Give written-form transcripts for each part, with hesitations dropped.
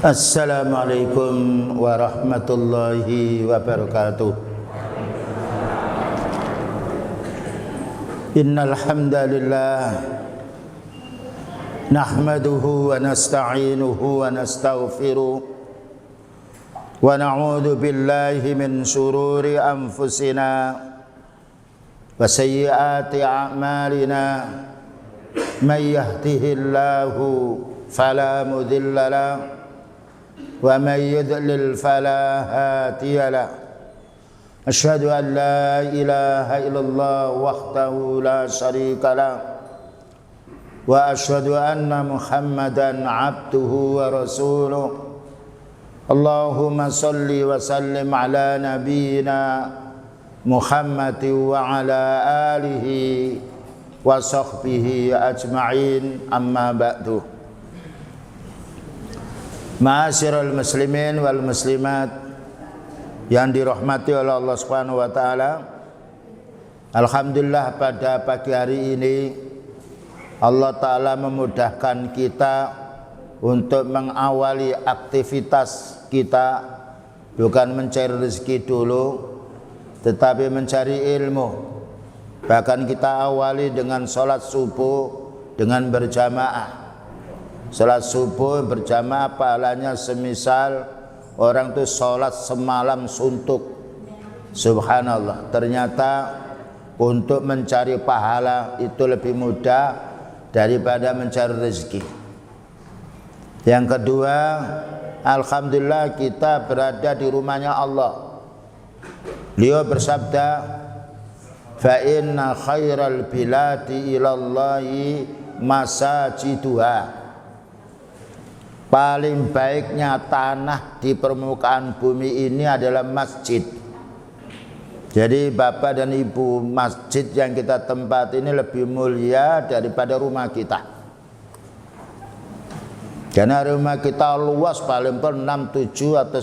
Assalamualaikum warahmatullahi wabarakatuh. Innal hamdalillah nahmaduhu wa nasta'inuhu wa nastaghfiruh wa na'udzu billahi min shururi anfusina wa sayyiati a'malina. May yahdihillahu fala mudilla lahu wa may yudlil fala hadiya lahu. Asyhadu an la ilaha illallah wahdahu la syarika lahu wa asyhadu anna Muhammadan abduhu wa rasuluh. Allahumma salli wa sallim ala nabiyyina Muhammadin wa ala alihi wa sahbihi ajma'in, amma ba'du. Ma'asyiral muslimin wal muslimat yang dirahmati oleh Allah Subhanahu wa taala. Alhamdulillah pada pagi hari ini Allah taala memudahkan kita untuk mengawali aktivitas kita, bukan mencari rezeki dulu tetapi mencari ilmu. Bahkan kita awali dengan sholat subuh dengan berjamaah. Sholat subuh berjamaah pahalanya semisal orang itu sholat semalam suntuk. Subhanallah, ternyata untuk mencari pahala itu lebih mudah daripada mencari rezeki. Yang kedua, alhamdulillah kita berada di rumahnya Allah. Beliau bersabda, fa inna khairal biladi ilallahi masajiduha. Paling baiknya tanah di permukaan bumi ini adalah masjid. Jadi bapak dan ibu, masjid yang kita tempati ini lebih mulia daripada rumah kita. Karena rumah kita luas paling per 6, 7 atau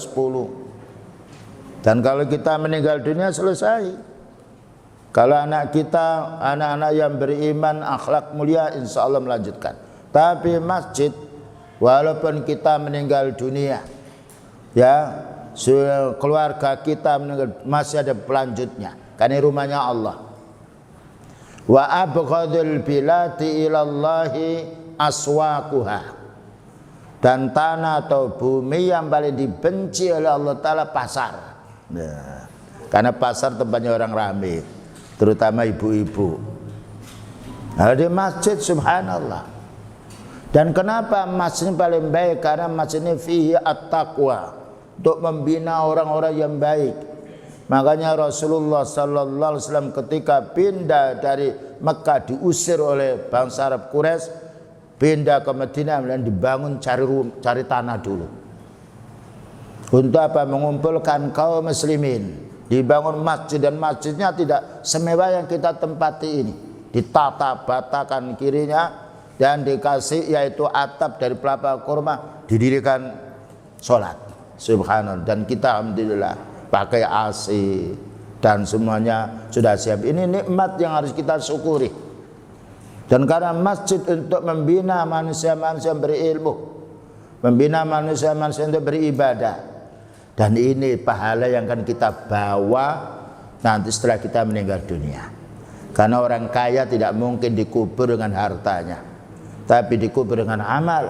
10. Dan kalau kita meninggal dunia selesai. Kalau anak kita, anak-anak yang beriman, akhlak mulia, insya Allah melanjutkan. Tapi masjid, walaupun kita meninggal dunia, ya, keluarga kita meninggal, masih ada pelanjutnya. Karena rumahnya Allah. Wa abghadul biladi ilallahi aswaquha. Dan tanah atau bumi yang paling dibenci oleh Allah Ta'ala pasar. Nah, karena pasar tempatnya orang ramai, terutama ibu-ibu. Nah, di masjid subhanallah. Dan kenapa masjid ini paling baik? Karena masjid ini fihi at-taqwa, untuk membina orang-orang yang baik. Makanya Rasulullah sallallahu alaihi wasallam ketika pindah dari Mekah, diusir oleh bangsa Arab Quraisy, pindah ke Madinah dan dibangun cari tanah dulu. Untuk apa? Mengumpulkan kaum muslimin. Dibangun masjid, dan masjidnya tidak semewah yang kita tempati ini. Ditata batakan kirinya dan dikasih yaitu atap dari pelapa kurma, didirikan sholat. Subhanallah. Dan kita alhamdulillah pakai AC dan semuanya sudah siap. Ini nikmat yang harus kita syukuri. Dan karena masjid untuk membina manusia-manusia yang berilmu, membina manusia-manusia untuk beribadah. Dan ini pahala yang akan kita bawa nanti setelah kita meninggal dunia. Karena orang kaya tidak mungkin dikubur dengan hartanya, tapi dikubur dengan amal.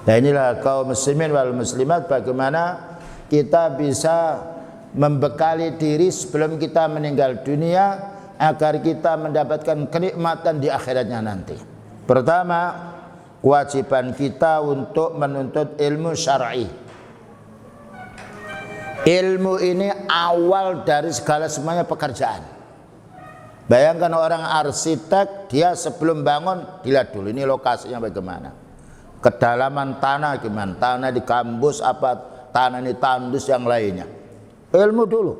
Nah, inilah kaum muslimin wal muslimat, bagaimana kita bisa membekali diri sebelum kita meninggal dunia agar kita mendapatkan kenikmatan di akhiratnya nanti. Pertama, kewajiban kita untuk menuntut ilmu syar'i. Ilmu ini awal dari segala semuanya pekerjaan. Bayangkan orang arsitek, dia sebelum bangun dilihat dulu ini lokasinya bagaimana, kedalaman tanah gimana, tanah di gambus apa, tanah ini tandus yang lainnya. Ilmu dulu.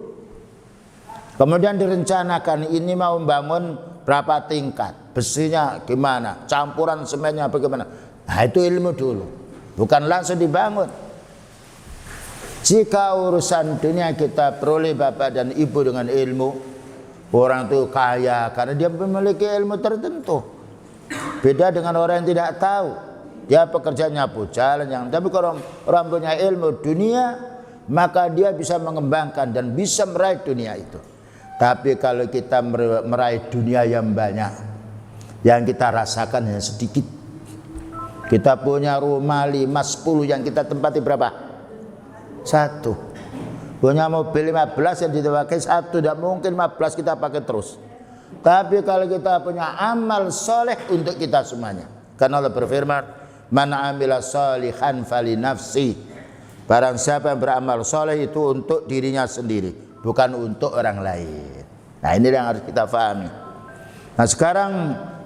Kemudian direncanakan ini mau membangun berapa tingkat, besinya gimana, campuran semennya bagaimana. Nah, itu ilmu dulu, bukan langsung dibangun. Jika urusan dunia kita peroleh bapak dan ibu dengan ilmu, orang itu kaya karena dia memiliki ilmu tertentu. Beda dengan orang yang tidak tahu. dia pekerjaannya nyapu jalan yang, tapi kalau orang punya ilmu dunia, maka dia bisa mengembangkan dan bisa meraih dunia itu. Tapi kalau kita meraih dunia yang banyak, yang kita rasakan hanya sedikit. Kita punya rumah 5, 10, yang kita tempati berapa? 1. Punya mobil 15 yang dipakai 1, tidak mungkin 15 kita pakai terus. Tapi kalau kita punya amal soleh untuk kita semuanya, karena Allah berfirman, man amila sholihan fali nafsi, barang siapa yang beramal soleh itu untuk dirinya sendiri, bukan untuk orang lain. Nah, ini yang harus kita pahami. Nah, sekarang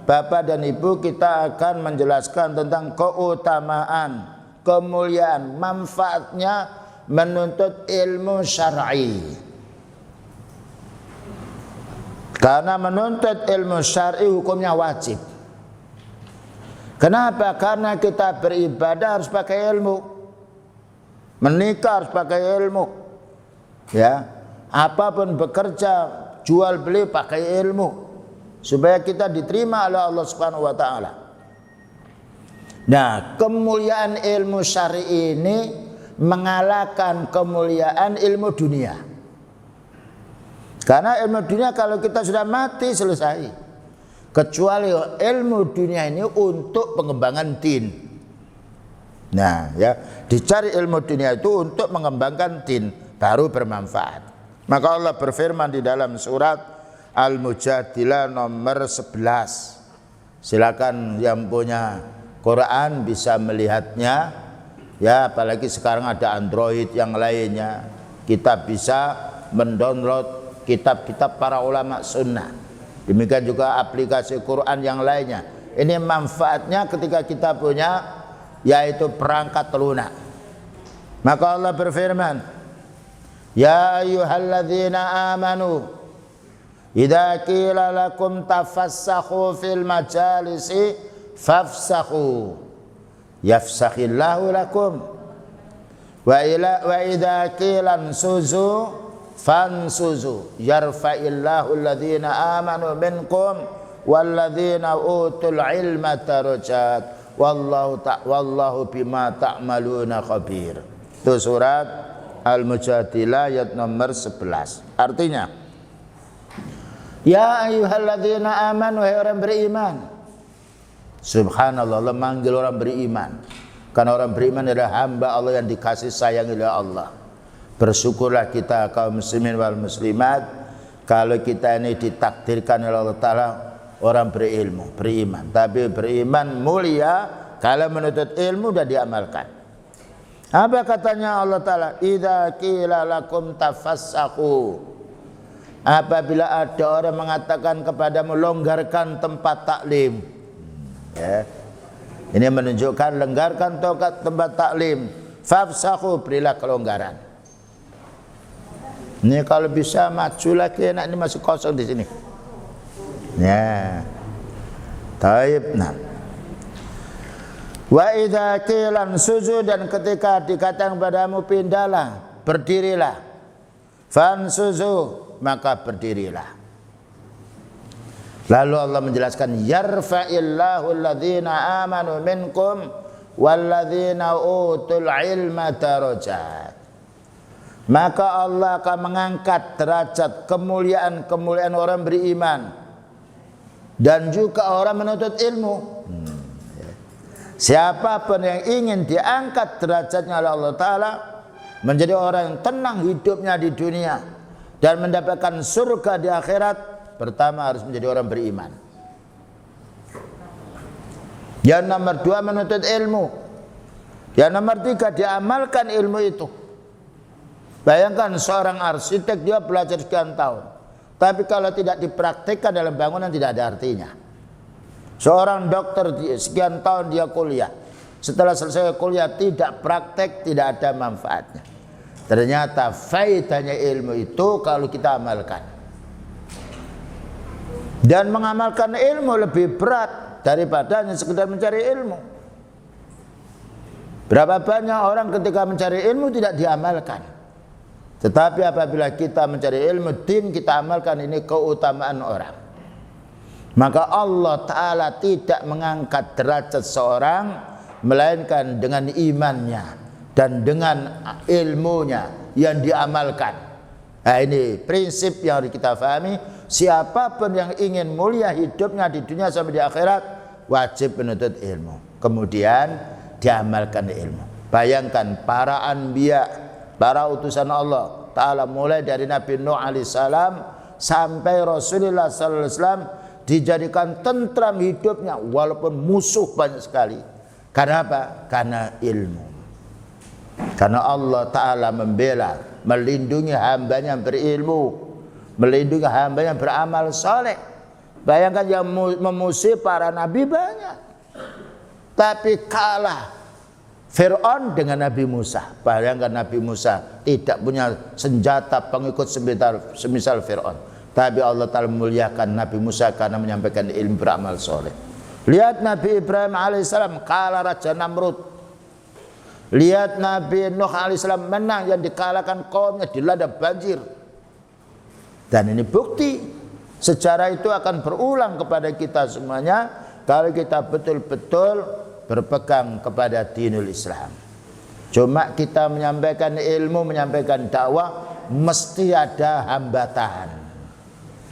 Bapak dan Ibu, kita akan menjelaskan tentang keutamaan, kemuliaan, manfaatnya menuntut ilmu syar'i. Karena menuntut ilmu syar'i hukumnya wajib. Kenapa? Karena kita beribadah harus pakai ilmu. Menikah harus pakai ilmu. Ya, apapun bekerja, jual beli pakai ilmu, supaya kita diterima oleh Allah Subhanahu wa taala. Nah, kemuliaan ilmu syar'i ini mengalahkan kemuliaan ilmu dunia. Karena ilmu dunia kalau kita sudah mati selesai. Kecuali ilmu dunia ini untuk pengembangan din. Nah, ya, dicari ilmu dunia itu untuk mengembangkan din, baru bermanfaat. Maka Allah berfirman di dalam surat Al-Mujadilah nomor 11. Silakan yang punya Quran bisa melihatnya. Ya, apalagi sekarang ada Android yang lainnya. Kita bisa mendownload kitab-kitab para ulama sunnah. Demikian juga aplikasi Quran yang lainnya. Ini manfaatnya ketika kita punya, yaitu perangkat lunak. Maka Allah berfirman, ya ayyuhalladzina amanu idza qila lakum tafassakhu fil majalisi fafsakhu yafsakhillahu lakum wa idza qila ansuzu fansuzu yarfa'illahu alladhina amanu minkum walladzina utul ilma darajat wallahu bima ta'maluna khabir. Itu surat Al-Mujadilah ayat nomor 11. Artinya, ya ayyuhalladzina amanu, wahai orang beriman. Subhanallah, Allah manggil orang beriman. Karena orang beriman adalah hamba Allah yang dikasih sayang oleh Allah. Bersyukurlah kita kaum muslimin wal muslimat kalau kita ini ditakdirkan oleh Allah Ta'ala orang berilmu, beriman. Tapi beriman mulia kalau menuntut ilmu dan diamalkan. Apa katanya Allah Ta'ala? Idza qila lakum tafassakhu, apabila ada orang mengatakan kepadamu longgarkan tempat taklim, ya. Ini menunjukkan longgarkan tempat taklim. Fafsakhu, berilah kelonggaran. Ini kalau bisa maju lagi, enak, ini masih kosong di sini. Ya. Taib. Nah. Wa idza qila sujud, dan ketika dikatakan padamu pindahlah, berdirilah. Fansuzu, maka berdirilah. Lalu Allah menjelaskan, yarfa'illahu alladhina amanu minkum walladzina utul ilma darajat. Maka Allah akan mengangkat derajat, kemuliaan orang beriman dan juga orang menuntut ilmu. Siapapun yang ingin diangkat derajatnya oleh Allah Ta'ala, menjadi orang yang tenang hidupnya di dunia dan mendapatkan surga di akhirat, pertama harus menjadi orang beriman. Yang nomor 2 menuntut ilmu. Yang nomor 3 diamalkan ilmu itu. Bayangkan seorang arsitek, dia belajar sekian tahun, tapi kalau tidak dipraktikkan dalam bangunan tidak ada artinya. Seorang dokter, sekian tahun dia kuliah, setelah selesai kuliah tidak praktek, tidak ada manfaatnya. Ternyata faedahnya ilmu itu kalau kita amalkan. Dan mengamalkan ilmu lebih berat daripada hanya sekedar mencari ilmu. Berapa banyak orang ketika mencari ilmu tidak diamalkan. Tetapi apabila kita mencari ilmu din, kita amalkan, ini keutamaan orang. Maka Allah Ta'ala tidak mengangkat derajat seorang melainkan dengan imannya dan dengan ilmunya yang diamalkan. Nah, ini prinsip yang harus kita pahami. Siapapun yang ingin mulia hidupnya di dunia sampai di akhirat, wajib menuntut ilmu, kemudian diamalkan ilmu. Bayangkan para anbiya, para utusan Allah Ta'ala, mulai dari Nabi Nuh alaihissalam sampai Rasulullah sallallahu alaihi wasallam, dijadikan tentram hidupnya walaupun musuh banyak sekali. Karena apa? Karena ilmu. Karena Allah Ta'ala membela, melindungi hambanya yang berilmu, melindungi hambanya yang beramal soleh. Bayangkan yang memusuhi para nabi banyak, tapi kalah Fir'aun dengan Nabi Musa. Bayangkan Nabi Musa tidak punya senjata pengikut semisal Fir'aun, tapi Allah Ta'ala memuliakan Nabi Musa karena menyampaikan ilmu, beramal soleh. Lihat Nabi Ibrahim alaihissalam kalah Raja Namrud. Lihat Nabi Nuh alaihissalam menang yang dikalahkan kaumnya, dilanda banjir. Dan ini bukti sejarah itu akan berulang kepada kita semuanya kalau kita betul-betul berpegang kepada dinul Islam. Cuma kita menyampaikan ilmu, menyampaikan dakwah, mesti ada hambatan.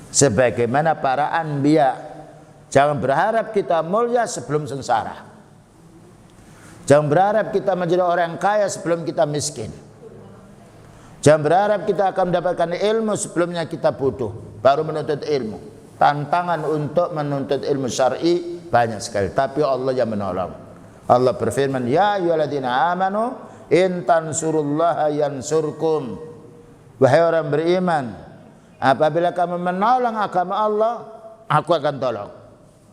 Sebagaimana para anbiya, jangan berharap kita mulia sebelum sengsara. Jangan berharap kita menjadi orang kaya sebelum kita miskin. Jangan berharap kita akan mendapatkan ilmu sebelumnya kita bodoh, baru menuntut ilmu. Tantangan untuk menuntut ilmu syar'i banyak sekali, tapi Allah yang menolong. Allah berfirman, ya ayyuhalladzina amanu in tansurullaha yansurkum. Wahai orang beriman, apabila kamu menolong agama Allah, aku akan tolong.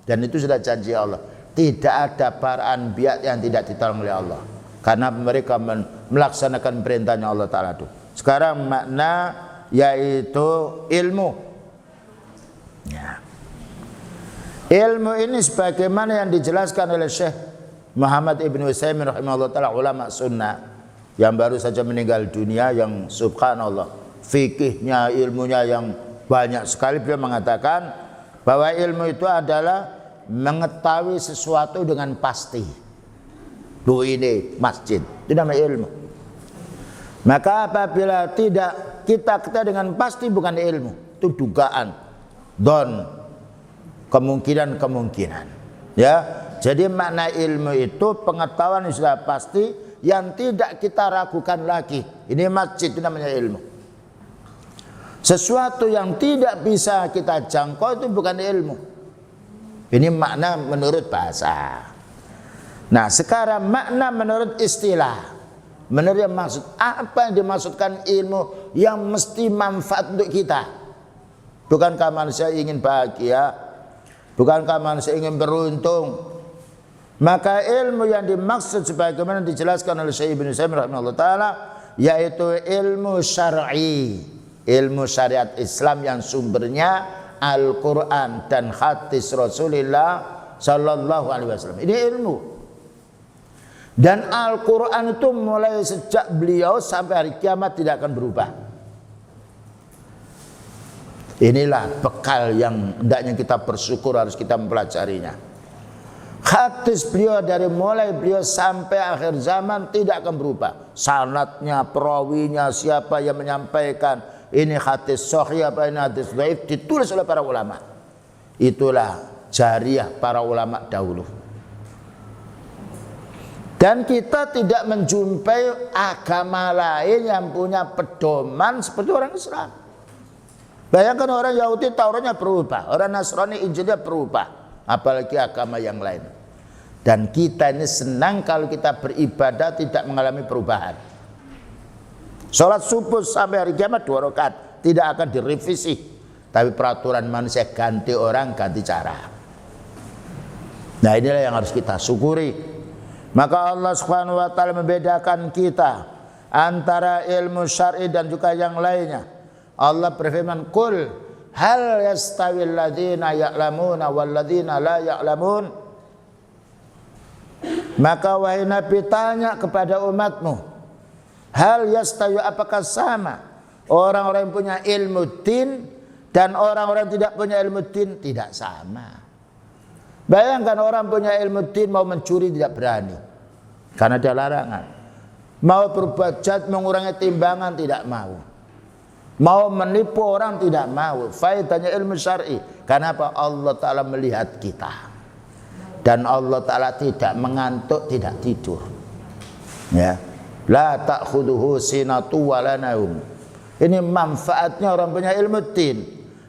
Dan itu sudah janji Allah. Tidak ada para anbiya yang tidak ditolong oleh Allah, karena mereka melaksanakan perintahnya Allah Ta'ala itu. Sekarang makna yaitu ilmu. Ya. Ilmu ini sebagaimana yang dijelaskan oleh Syekh Muhammad Ibn Utsaimin rahimahullah ta'ala, ulama sunnah yang baru saja meninggal dunia, yang subhanallah fikihnya, ilmunya yang banyak sekali. Beliau mengatakan bahwa ilmu itu adalah mengetahui sesuatu dengan pasti. Loh, ini masjid, itu namanya ilmu. Maka apabila tidak kita ketahui dengan pasti, bukan ilmu, itu dugaan, don, kemungkinan. Ya, jadi makna ilmu itu pengetahuan yang sudah pasti, yang tidak kita ragukan lagi. Ini masjid, itu namanya ilmu. Sesuatu yang tidak bisa kita jangkau itu bukan ilmu. Ini makna menurut bahasa. Nah, sekarang makna menurut istilah. Menurut yang maksud, apa yang dimaksudkan ilmu yang mesti manfaat untuk kita? Bukankah manusia ingin bahagia? Bukankah manusia ingin beruntung? Maka ilmu yang dimaksud sebagaimana dijelaskan oleh Syekh Ibnu Utsaimin rahimahullah ta'ala, yaitu ilmu syar'i, ilmu syariat Islam yang sumbernya Al-Quran dan hadis Rasulullah Sallallahu Alaihi Wasallam. Ini ilmu. Dan Al-Quran itu mulai sejak beliau sampai hari kiamat tidak akan berubah. Inilah bekal yang hendaknya kita bersyukur, harus kita mempelajarinya. Hadis beliau dari mulai beliau sampai akhir zaman tidak akan berubah. Sanadnya, perawinya, siapa yang menyampaikan, ini hadis sahih apa ini hadis dhaif, ditulis oleh para ulama. Itulah jariah para ulama dahulu. Dan kita tidak menjumpai agama lain yang punya pedoman seperti orang Islam. Bayangkan orang Yahudi Tauratnya berubah, orang Nasrani Injilnya berubah, apalagi agama yang lain. Dan kita ini senang kalau kita beribadah tidak mengalami perubahan. Sholat subuh sampai hari kiamat 2 rakaat tidak akan direvisi, tapi peraturan manusia ganti orang, ganti cara. Nah, inilah yang harus kita syukuri. Maka Allah Subhanahu wa taala membedakan kita antara ilmu syar'i dan juga yang lainnya. Allah berfirman, "Qul hal yastawil ladzina ya'lamuna wal ladzina la ya'lamun?" Maka wahai Nabi, tanya kepada umatmu, hal yastawi, apakah sama orang-orang yang punya ilmu din dan orang-orang yang tidak punya ilmu din? Tidak sama. Bayangkan orang punya ilmu din mau mencuri tidak berani, karena ada larangan. Mau berbuat jahat, mengurangi timbangan, tidak mau. Mau menipu orang, tidak mau. Faedahnya ilmu syar'i. Karena apa? Allah Ta'ala melihat kita. Dan Allah Ta'ala tidak mengantuk, tidak tidur. Ya. La ta'khuduhu sinatu wa la naum. Ini manfaatnya orang punya ilmu din.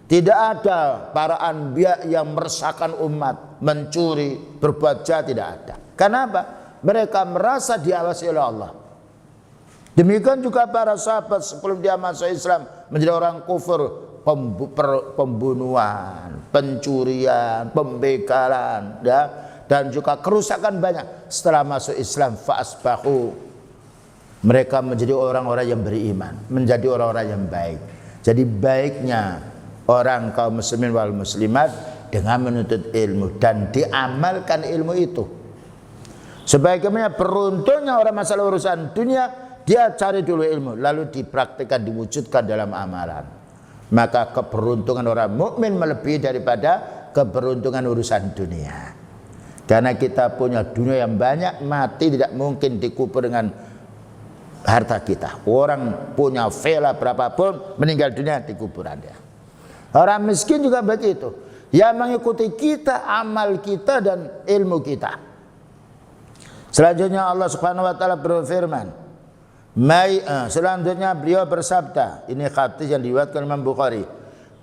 Tidak ada para anbiya yang meresahkan umat, mencuri, berbuat jahat, tidak ada. Kenapa? Mereka merasa diawasi oleh Allah. Demikian juga para sahabat sebelum dia masuk Islam menjadi orang kufur, pembunuhan, pencurian, pembegalan, ya, dan juga kerusakan banyak. Setelah masuk Islam, fa'asbahu, mereka menjadi orang-orang yang beriman, menjadi orang-orang yang baik. Jadi baiknya orang kaum muslimin wal muslimat dengan menuntut ilmu dan diamalkan ilmu itu. Sebagaimana beruntungnya orang masalah urusan dunia, dia cari dulu ilmu, lalu dipraktikkan, diwujudkan dalam amalan. Maka keberuntungan orang mukmin melebihi daripada keberuntungan urusan dunia. Karena kita punya dunia yang banyak, mati tidak mungkin dikubur dengan harta kita. Orang punya villa berapapun, meninggal dunia di kuburannya. Orang miskin juga begitu. Yang mengikuti kita, amal kita dan ilmu kita. Selanjutnya Allah Subhanahu wa taala berfirman. Selanjutnya beliau bersabda, ini hadis yang diriwayatkan Imam Bukhari,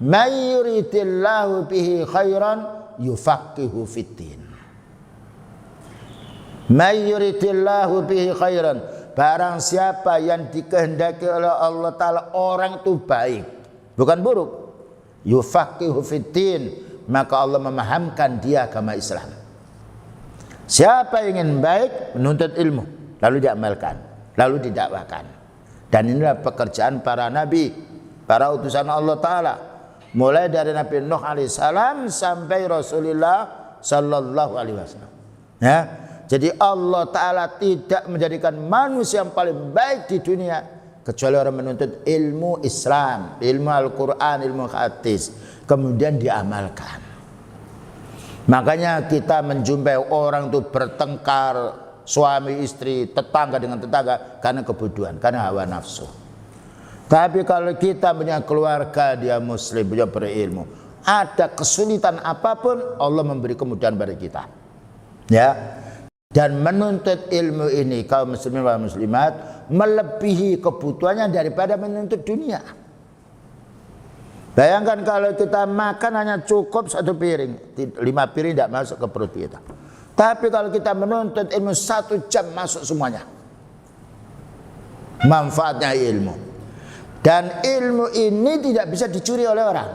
may yuridillahu bihi khairan yufaqihu fiddin. May yuridillahu bihi khairan, barang siapa yang dikehendaki oleh Allah Ta'ala orang itu baik, bukan buruk, yufaqihu fiddin, maka Allah memahamkan dia agama Islam. Siapa yang ingin baik, menuntut ilmu, lalu diamalkan, lalu didakwakan. Dan inilah pekerjaan para nabi, para utusan Allah Ta'ala, mulai dari Nabi Nuh alaihissalam sampai Rasulullah sallallahu alaihi wasallam. Ya, jadi Allah Ta'ala tidak menjadikan manusia yang paling baik di dunia kecuali orang menuntut ilmu Islam, ilmu Al-Quran, ilmu hadis, kemudian diamalkan. Makanya kita menjumpai orang itu bertengkar, suami istri, tetangga dengan tetangga, karena kebutuhan, karena hawa nafsu. Tapi kalau kita punya keluarga, dia muslim, dia berilmu, ada kesulitan apapun, Allah memberi kemudahan pada kita. Ya. Dan menuntut ilmu ini kaum muslimin dan muslimat melebihi kebutuhannya daripada menuntut dunia. Bayangkan kalau kita makan hanya cukup 1 piring, 5 piring tidak masuk ke perut kita. Tapi kalau kita menuntut ilmu 1 jam masuk semuanya. Manfaatnya ilmu. Dan ilmu ini tidak bisa dicuri oleh orang.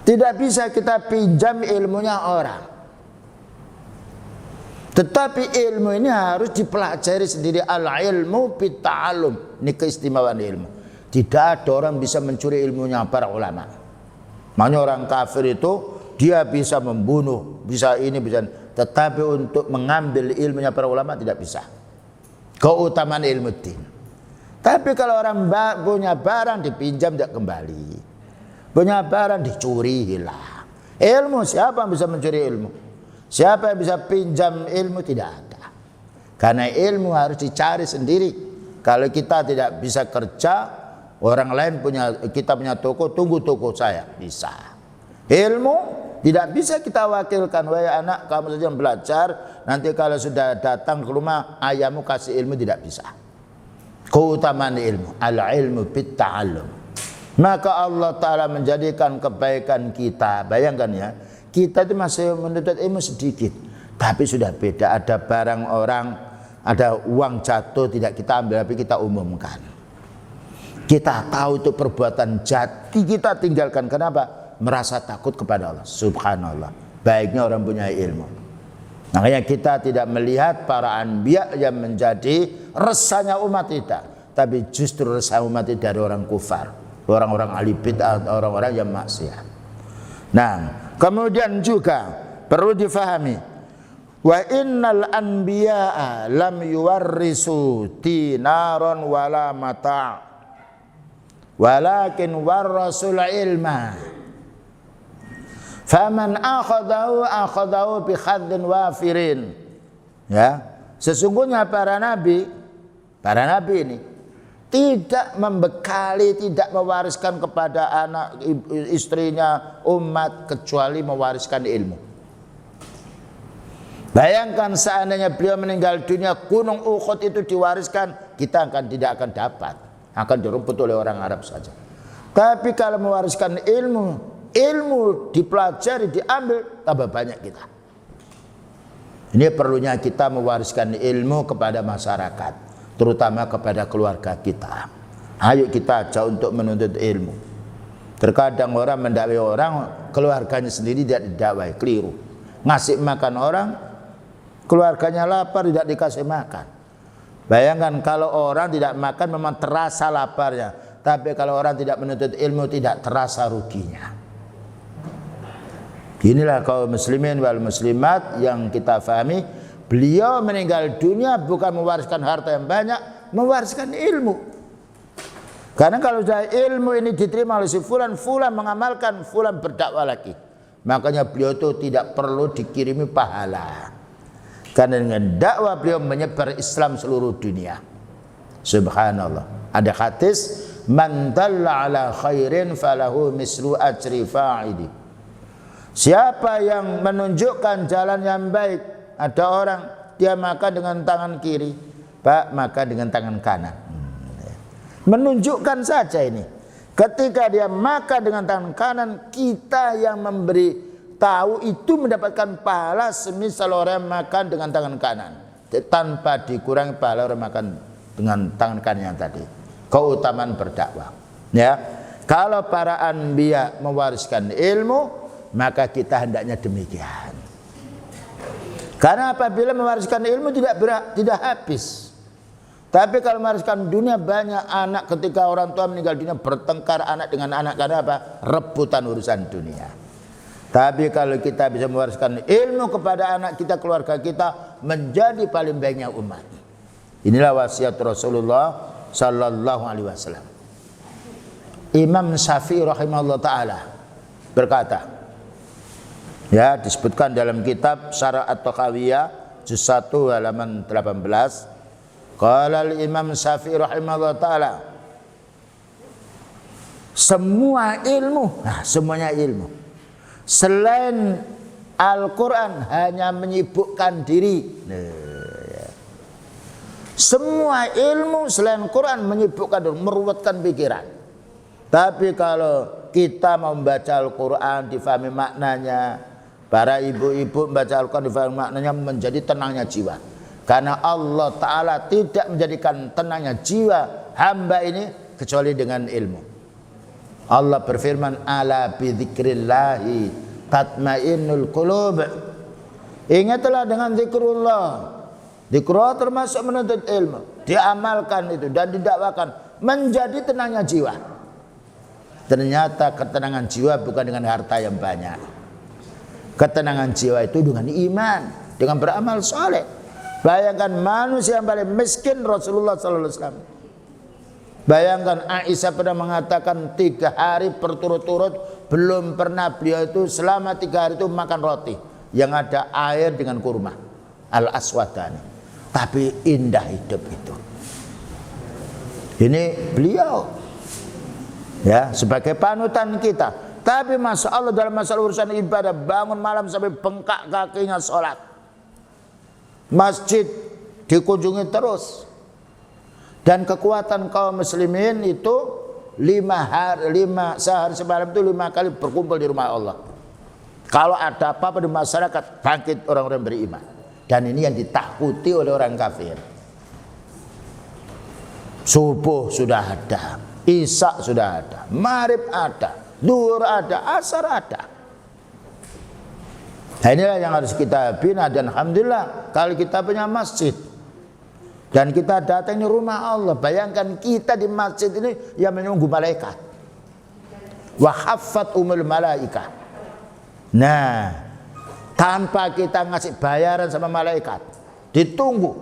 Tidak bisa kita pinjam ilmunya orang. Tetapi ilmu ini harus dipelajari sendiri. Al-ilmu bitta'allum. Ini keistimewaan ilmu. Tidak ada orang bisa mencuri ilmunya para ulama. Makanya orang kafir itu dia bisa membunuh, bisa ini, bisa. Tetapi untuk mengambil ilmunya para ulama tidak bisa. Keutamaan ilmu din. Tapi kalau orang punya barang dipinjam tidak kembali. Punya barang dicuri hilang. Ilmu, siapa yang bisa mencuri ilmu? Siapa yang bisa pinjam ilmu? Tidak ada. Karena ilmu harus dicari sendiri. Kalau kita tidak bisa kerja, orang lain kita punya toko, tunggu toko saya, bisa. Ilmu tidak bisa kita wakilkan. Wahai anak, kamu saja yang belajar, nanti kalau sudah datang ke rumah ayahmu kasih ilmu, tidak bisa. Keutamaan ilmu, al-ilmu bitta'allum. Maka Allah Ta'ala menjadikan kebaikan kita. Bayangkan ya, kita itu masih menuntut ilmu sedikit, tapi sudah beda. Ada barang orang, ada uang jatuh tidak kita ambil, tapi kita umumkan. Kita tahu itu perbuatan jahat, kita tinggalkan. Kenapa? Merasa takut kepada Allah. Subhanallah. Baiknya orang punya ilmu. Makanya kita tidak melihat para anbiya yang menjadi resahnya umat kita, tapi justru resah umat itu dari orang kufar, orang-orang ahli bid'ah, orang-orang yang maksiat. Nah, kemudian juga perlu difahami, wa innal anbiya'a lam yuwarrisu dinaron wala mata', walakin warrasul ilma. Faman akhadahu bi khaddin wafirin Ya, sesungguhnya para nabi ini tidak membekali, tidak mewariskan kepada anak istrinya umat kecuali mewariskan ilmu. Bayangkan seandainya beliau meninggal dunia, gunung Uhud itu diwariskan, kita tidak akan dapat, akan direbut oleh orang Arab saja. Tapi kalau mewariskan ilmu dipelajari, diambil, tambah banyak kita. Ini perlunya kita mewariskan ilmu kepada masyarakat, terutama kepada keluarga kita. Ayo kita ajak untuk menuntut ilmu. Terkadang orang mendakwai orang, keluarganya sendiri tidak didakwai, keliru. Ngasih makan orang, keluarganya lapar, tidak dikasih makan. Bayangkan kalau orang tidak makan memang terasa laparnya, tapi kalau orang tidak menuntut ilmu tidak terasa ruginya. Inilah kaum muslimin wal muslimat yang kita fahami. Beliau meninggal dunia bukan mewariskan harta yang banyak, mewariskan ilmu. Karena kalau sudah ilmu ini diterima oleh si fulan, fulan mengamalkan, fulan berdakwah lagi. Makanya beliau itu tidak perlu dikirimi pahala. Karena dengan dakwah beliau menyebar Islam seluruh dunia. Subhanallah. Ada hadis, man dalla ala khairin falahu mislu ajri fa'ili. Siapa yang menunjukkan jalan yang baik, ada orang dia makan dengan tangan kiri, Pak makan dengan tangan kanan. Menunjukkan saja ini. Ketika dia makan dengan tangan kanan, kita yang memberi tahu itu mendapatkan pahala semisal orang yang makan dengan tangan kanan, tanpa dikurangi pahala orang makan dengan tangan kanan yang tadi. Keutamaan berdakwah. Ya, kalau para anbiya mewariskan ilmu, maka kita hendaknya demikian. Karena apabila mewariskan ilmu tidak habis. Tapi kalau mewariskan dunia, banyak anak ketika orang tua meninggal dunia bertengkar anak dengan anak karena apa? Rebutan urusan dunia. Tapi kalau kita bisa mewariskan ilmu kepada anak kita, keluarga kita, menjadi paling baiknya umat. Inilah wasiat Rasulullah sallallahu alaihi wasallam. Imam Syafi'i rahimahullah taala berkata, ya, disebutkan dalam kitab Syarah At-Takhawiyah juz 1 halaman 18. Qala al-Imam Syafi'i rahimahullah taala, semua ilmu, semuanya ilmu selain Al-Qur'an hanya menyibukkan diri. Semua ilmu selain Quran menyibukkan diri, meruwetkan pikiran. Tapi kalau kita membaca Al-Qur'an, difahami maknanya, para ibu-ibu membaca Al-Quran difahami maknanya, menjadi tenangnya jiwa. Karena Allah Ta'ala tidak menjadikan tenangnya jiwa hamba ini kecuali dengan ilmu. Allah berfirman, ala bidzikrillahi tatmainnul qulub. Ingatlah dengan zikrullah. Zikrullah termasuk menuntut ilmu, diamalkan itu dan didakwakan, menjadi tenangnya jiwa. Ternyata ketenangan jiwa bukan dengan harta yang banyak. Ketenangan jiwa itu dengan iman, dengan beramal soleh. Bayangkan manusia yang paling miskin Rasulullah sallallahu alaihi wasallam. Bayangkan Aisyah pernah mengatakan 3 hari berturut-turut belum pernah beliau itu selama 3 hari itu makan roti yang ada air dengan kurma al-aswadani. Tapi indah hidup itu. Ini beliau ya sebagai panutan kita. Tapi masya Allah dalam masalah urusan ibadah, bangun malam sampai bengkak kakinya sholat. Masjid dikunjungi terus. Dan kekuatan kaum muslimin itu 5 sehari semalam itu 5 kali berkumpul di rumah Allah. Kalau ada apa-apa di masyarakat, bangkit orang-orang beriman. Dan ini yang ditakuti oleh orang kafir. Subuh sudah ada, Isya sudah ada, Maghrib ada, Zuhur ada, Asar ada. Nah inilah yang harus kita bina. Dan alhamdulillah kalau kita punya masjid dan kita datang di rumah Allah, bayangkan kita di masjid ini yang menunggu malaikat. Wa haffat umul malaikah. Nah, tanpa kita ngasih bayaran sama malaikat, ditunggu.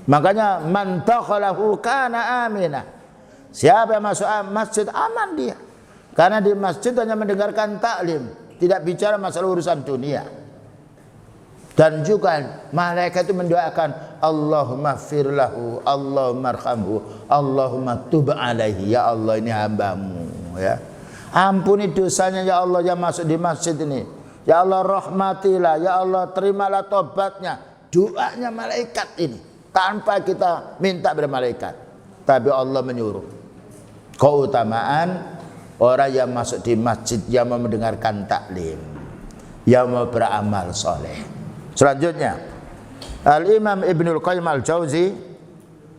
Makanya man dakhalahu kana amina. Siapa yang masuk masjid aman dia. Karena di masjid hanya mendengarkan taklim, tidak bicara masalah urusan dunia. Dan juga malaikat itu mendoakan Allahumma firlahu, Allahumma arhamhu, Allahumma tub alaihi. Ya Allah, ini hambamu ya. Ampuni dosanya ya Allah yang masuk di masjid ini. Ya Allah rahmatilah, ya Allah terimalah tobatnya. Doanya malaikat ini tanpa kita minta kepada malaikat. Tapi Allah menyuruh. Keutamaan orang yang masuk di masjid yang mau mendengarkan taklim, yang mau beramal soleh. Selanjutnya Al-Imam Ibnul Qayyim Al-Jauzi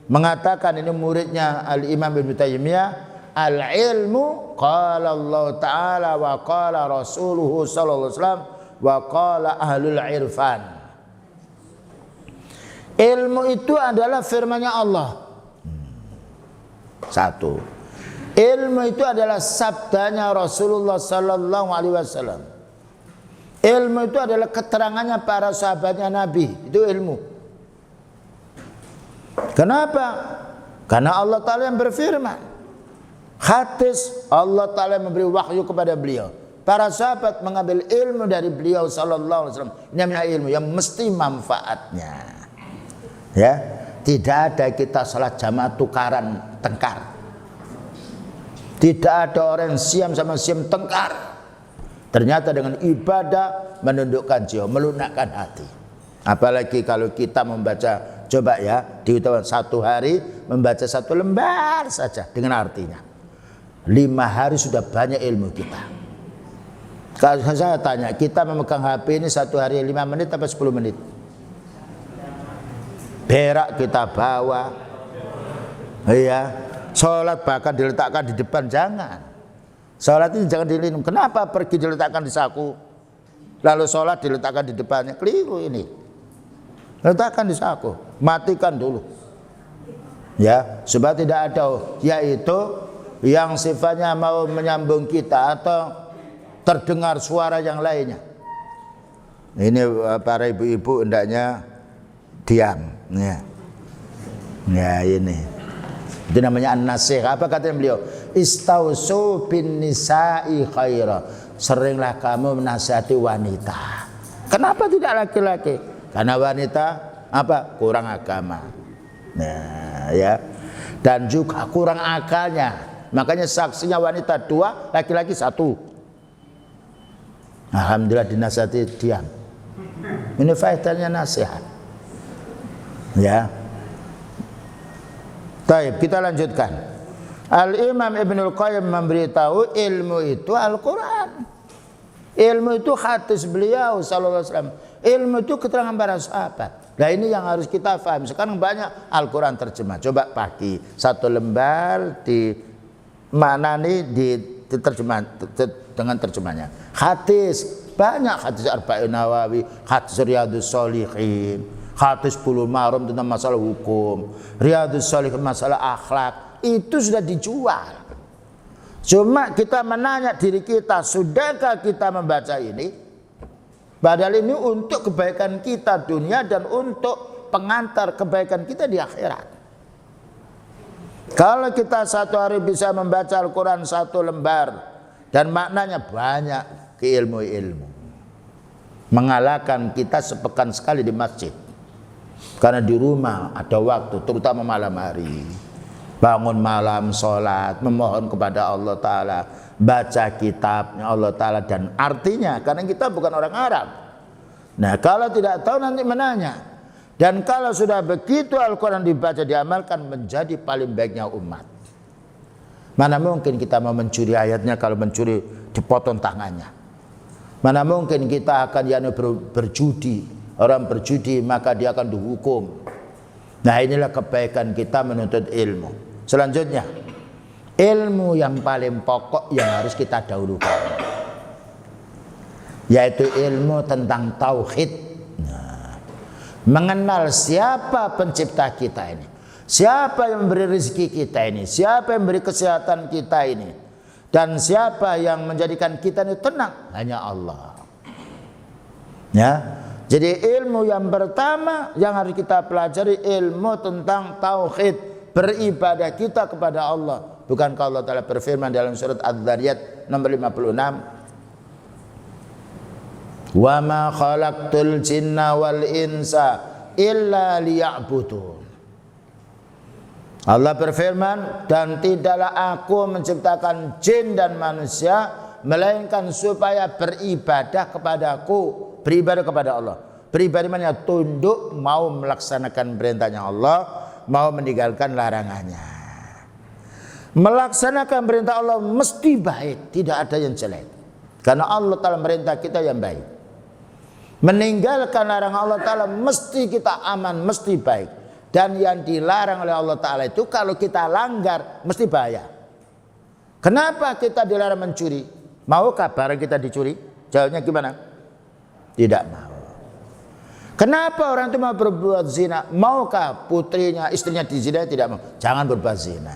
mengatakan, ini muridnya Al-Imam Ibnu Taimiyah, al-ilmu qala Allah Ta'ala wa qala Rasuluhu sallallahu alaihi wasallam wa qala ahlul irfan. Ilmu itu adalah firman-Nya Allah. Satu. Ilmu itu adalah sabdanya Rasulullah sallallahu alaihi wasallam. Ilmu itu adalah keterangannya para sahabatnya Nabi. Itu ilmu. Kenapa? Karena Allah Ta'ala yang berfirman. Hadis, Allah Ta'ala memberi wahyu kepada beliau. Para sahabat mengambil ilmu dari beliau sallallahu alaihi wasallam. Ini namanya ilmu yang mesti manfaatnya. Ya, tidak ada kita salat jamaah tukaran tengkar. Tidak ada orang siam sama siam tengkar. Ternyata dengan ibadah menundukkan jiwa, melunakkan hati. Apalagi kalau kita membaca, coba ya, dihitung satu hari membaca satu lembar saja dengan artinya. 5 hari sudah banyak ilmu kita. Kalau saya tanya, kita memegang HP ini satu hari 5 menit atau 10 menit? Berak kita bawa, iya. Sholat bahkan diletakkan di depan, jangan. Sholat ini jangan dilinung. Kenapa pergi diletakkan di saku, lalu sholat diletakkan di depannya? Keliru ini. Letakkan di saku, matikan dulu. Ya, supaya tidak ada yaitu yang sifatnya mau menyambung kita atau terdengar suara yang lainnya. Ini para ibu-ibu hendaknya diam. Ya ini. Itu namanya an-nasihah. Apa kata beliau? Istausu bin nisa'i khaira. Seringlah kamu menasihati wanita. Kenapa tidak laki-laki? Karena wanita apa? Kurang agama. Nah, ya. Dan juga kurang akalnya. Makanya saksinya wanita 2, laki-laki 1. Alhamdulillah dinasihati diam. Ini faedahnya nasihat. Ya. Baik, kita lanjutkan. Al-Imam Ibnul Qayyim memberitahu ilmu itu Al-Quran. Ilmu itu hadis beliau sallallahu alaihi wasallam. Ilmu itu keterangan para sahabat. Nah ini yang harus kita paham. Sekarang banyak Al-Quran terjemah. Coba pagi satu lembar di mana nih diterjemah dengan terjemahnya. Hadis, banyak hadis Arba'in Nawawi, hadis Riyadhus Shalihin, hadis Bulughul Maram tentang masalah hukum, Riyadhus Shalihin masalah akhlak, itu sudah dijual. Cuma kita menanya diri kita, sudahkah kita membaca ini? Padahal ini untuk kebaikan kita dunia dan untuk pengantar kebaikan kita di akhirat. Kalau kita satu hari bisa membaca Al-Quran 1 lembar dan maknanya banyak keilmu-ilmu, mengalahkan kita sepekan sekali di masjid. Karena di rumah ada waktu, terutama malam hari, bangun malam, sholat, memohon kepada Allah Ta'ala, baca kitabnya Allah Ta'ala dan artinya, karena kita bukan orang Arab. Nah kalau tidak tahu nanti menanya. Dan kalau sudah begitu Al-Quran dibaca, diamalkan, menjadi paling baiknya umat. Mana mungkin kita mau mencuri ayatnya, kalau mencuri dipotong tangannya. Mana mungkin kita akan berjudi. Orang berjudi maka dia akan dihukum. Nah inilah kebaikan kita menuntut ilmu. Selanjutnya, ilmu yang paling pokok yang harus kita dahulukan, yaitu ilmu tentang tauhid. Nah, mengenal siapa pencipta kita ini, siapa yang memberi rezeki kita ini, siapa yang memberi kesehatan kita ini, dan siapa yang menjadikan kita ini tenang, hanya Allah. Ya. Jadi ilmu yang pertama yang harus kita pelajari, ilmu tentang tauhid, beribadah kita kepada Allah. Bukankah Allah Ta'ala berfirman dalam surat Adz-Dzariyat nomor 56, Wa ma khalaqtul jinna wal insa illa liya'budun. Allah berfirman, dan tidaklah aku menciptakan jin dan manusia melainkan supaya beribadah kepadaku, beribadah kepada Allah. Beribadah maknanya tunduk, mau melaksanakan perintahnya Allah, mau meninggalkan larangannya. Melaksanakan perintah Allah mesti baik, tidak ada yang jelek. Karena Allah Ta'ala merintah kita yang baik. Meninggalkan larangan Allah Ta'ala mesti kita aman, mesti baik. Dan yang dilarang oleh Allah Ta'ala itu kalau kita langgar mesti bahaya. Kenapa kita dilarang mencuri? Maukah barang kita dicuri? Jawabnya gimana? Tidak mau. Kenapa orang itu mau berbuat zina? Maukah putrinya, istrinya dizina? Tidak mau. Jangan berbuat zina.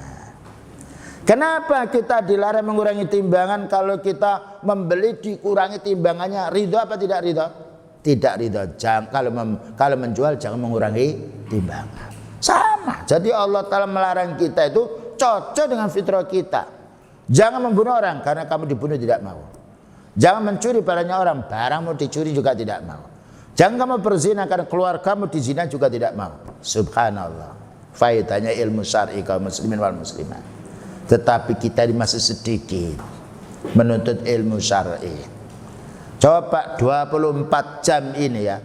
Kenapa kita dilarang mengurangi timbangan? Kalau kita membeli dikurangi timbangannya, ridho apa tidak ridho? Tidak ridho. Kalau menjual jangan mengurangi timbangan. Sama. Jadi Allah Ta'ala melarang kita itu cocok dengan fitrah kita. Jangan membunuh orang karena kamu dibunuh tidak mau. Jangan mencuri barangnya orang, barangmu dicuri juga tidak mau. Jangan kamu berzina karena keluargamu dizina juga tidak mau. Subhanallah. Faedahnya ilmu syar'i kaum muslimin wal muslimat. Tetapi kita masih sedikit menuntut ilmu syar'i. Coba 24 jam ini ya,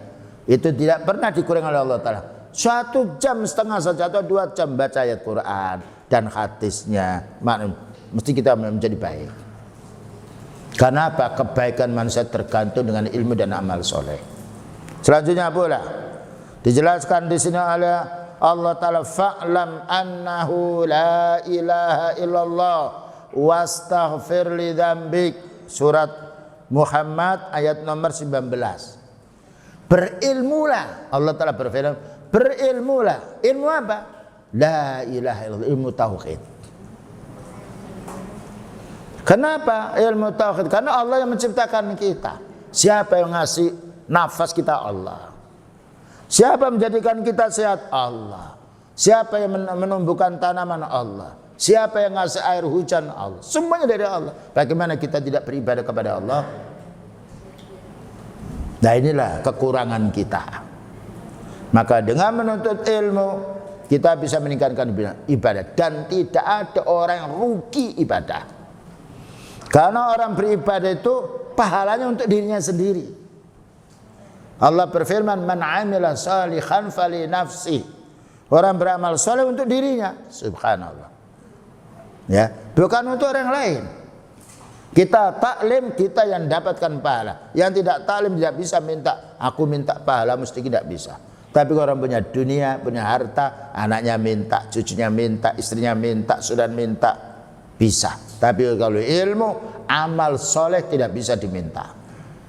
itu tidak pernah dikurangi oleh Allah Ta'ala. 1 jam setengah saja atau 2 jam baca ayat Quran dan hadisnya, mesti kita menjadi baik. Karena apa? Kebaikan manusia tergantung dengan ilmu dan amal soleh. Selanjutnya pula dijelaskan di sini oleh Allah Ta'ala, fa'lam annahu la ilaha illallah wastaghfir li dzambik. Surat Muhammad ayat nomor 19. Berilmulah, Allah Ta'ala berfirman, berilmulah. Ilmu apa? La ilaha illallah, ilmu tauhid. Kenapa ilmu tauhid? Karena Allah yang menciptakan kita. Siapa yang ngasih nafas kita? Allah. Siapa menjadikan kita sehat? Allah. Siapa yang menumbuhkan tanaman? Allah. Siapa yang ngasih air hujan? Allah. Semuanya dari Allah. Bagaimana kita tidak beribadah kepada Allah? Nah, inilah kekurangan kita. Maka dengan menuntut ilmu kita bisa meningkatkan ibadah. Dan tidak ada orang yang rugi ibadah. Karena orang beribadah itu pahalanya untuk dirinya sendiri. Allah berfirman, man amila salihan fali nafsi. Orang beramal saleh untuk dirinya. Subhanallah. Ya, bukan untuk orang lain. Kita taklim, kita yang dapatkan pahala. Yang tidak taklim tidak bisa minta, aku minta pahala, mesti tidak bisa. Tapi orang punya dunia, punya harta, anaknya minta, cucunya minta, istrinya minta, saudara minta, bisa. Tapi kalau ilmu, amal soleh tidak bisa diminta.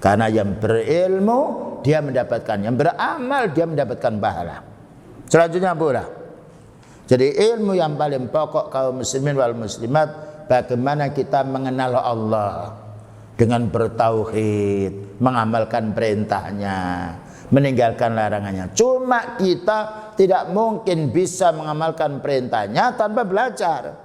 Karena yang berilmu dia mendapatkan, yang beramal dia mendapatkan pahala. Selanjutnya pula, jadi ilmu yang paling pokok kaum muslimin wal muslimat, bagaimana kita mengenal Allah dengan bertauhid, mengamalkan perintahnya, meninggalkan larangannya. Cuma kita tidak mungkin bisa mengamalkan perintahnya tanpa belajar.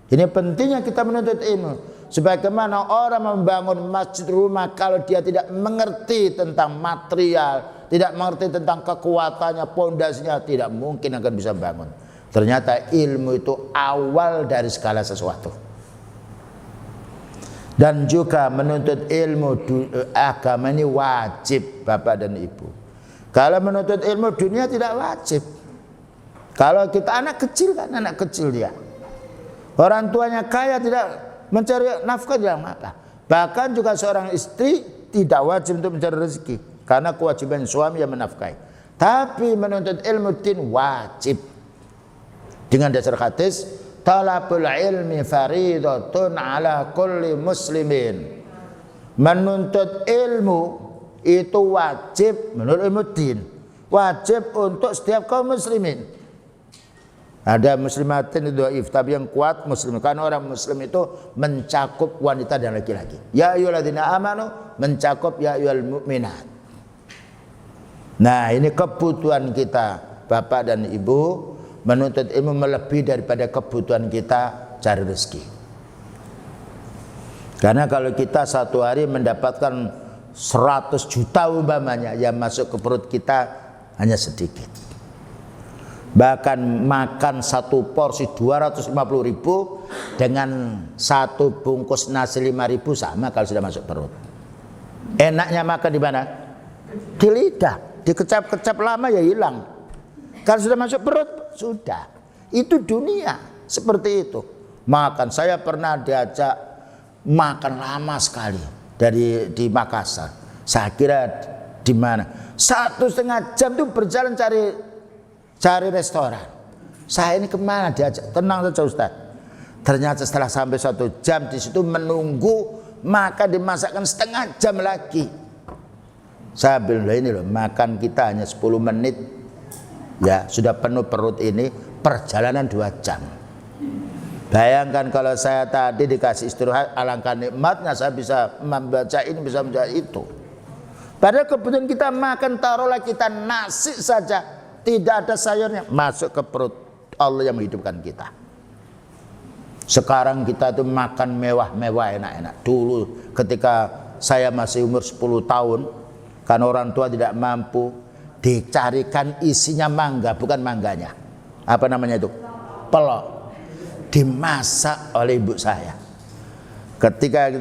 Ini pentingnya kita menuntut ilmu. Sebagaimana orang membangun masjid rumah, kalau dia tidak mengerti tentang material, tidak mengerti tentang kekuatannya, pondasinya, tidak mungkin akan bisa bangun. Ternyata ilmu itu awal dari segala sesuatu. Dan juga menuntut ilmu agama ini wajib Bapak dan Ibu. Kalau menuntut ilmu dunia tidak wajib. Kalau kita anak kecil kan anak kecil dia. Orang tuanya kaya tidak mencari nafkah tidak apa. Bahkan juga seorang istri tidak wajib untuk mencari rezeki karena kewajiban suami yang menafkahi. Tapi menuntut ilmu din wajib. Dengan dasar hadis, talabul ilmi faridatun ala kulli muslimin. Menuntut ilmu itu wajib menurut ilmu din. Wajib untuk setiap kaum muslimin. Ada muslimatin itu dhaif, tapi yang kuat muslim. Karena orang muslim itu mencakup wanita dan laki-laki. Ya ayyuhalladzina amanu mencakup ya ayyuhal mu'minat. Nah, ini kebutuhan kita Bapak dan Ibu, menuntut ilmu melebihi daripada kebutuhan kita cari rezeki. Karena kalau kita satu hari mendapatkan 100 juta umpamanya, yang masuk ke perut kita hanya sedikit. Bahkan makan satu porsi 250.000 dengan satu bungkus nasi 5.000 sama kalau sudah masuk perut. Enaknya makan di mana? Di lidah, dikecap-kecap lama ya hilang. Kalau sudah masuk perut sudah. Itu dunia seperti itu. Makan, saya pernah diajak makan lama sekali di Makassar. Saya kira di mana? 1,5 jam itu berjalan cari restoran. Saya ini kemana diajak? Tenang saja Ustaz. Ternyata setelah sampai 1 jam di situ menunggu, maka dimasakkan 1/2 jam lagi. Saya bilang ini loh, makan kita hanya 10 menit, ya sudah penuh perut ini, perjalanan 2 jam. Bayangkan kalau saya tadi dikasih istirahat, alangkah nikmatnya saya bisa membaca ini, bisa membaca itu. Padahal kebetulan kita makan, taruhlah kita nasi saja, tidak ada sayurnya, masuk ke perut Allah yang menghidupkan kita. Sekarang kita tuh makan mewah-mewah, enak-enak. Dulu ketika saya masih umur 10 tahun, kan orang tua tidak mampu, dicarikan isinya mangga, bukan mangganya. Apa namanya itu? Pelok. Dimasak oleh ibu saya. Ketika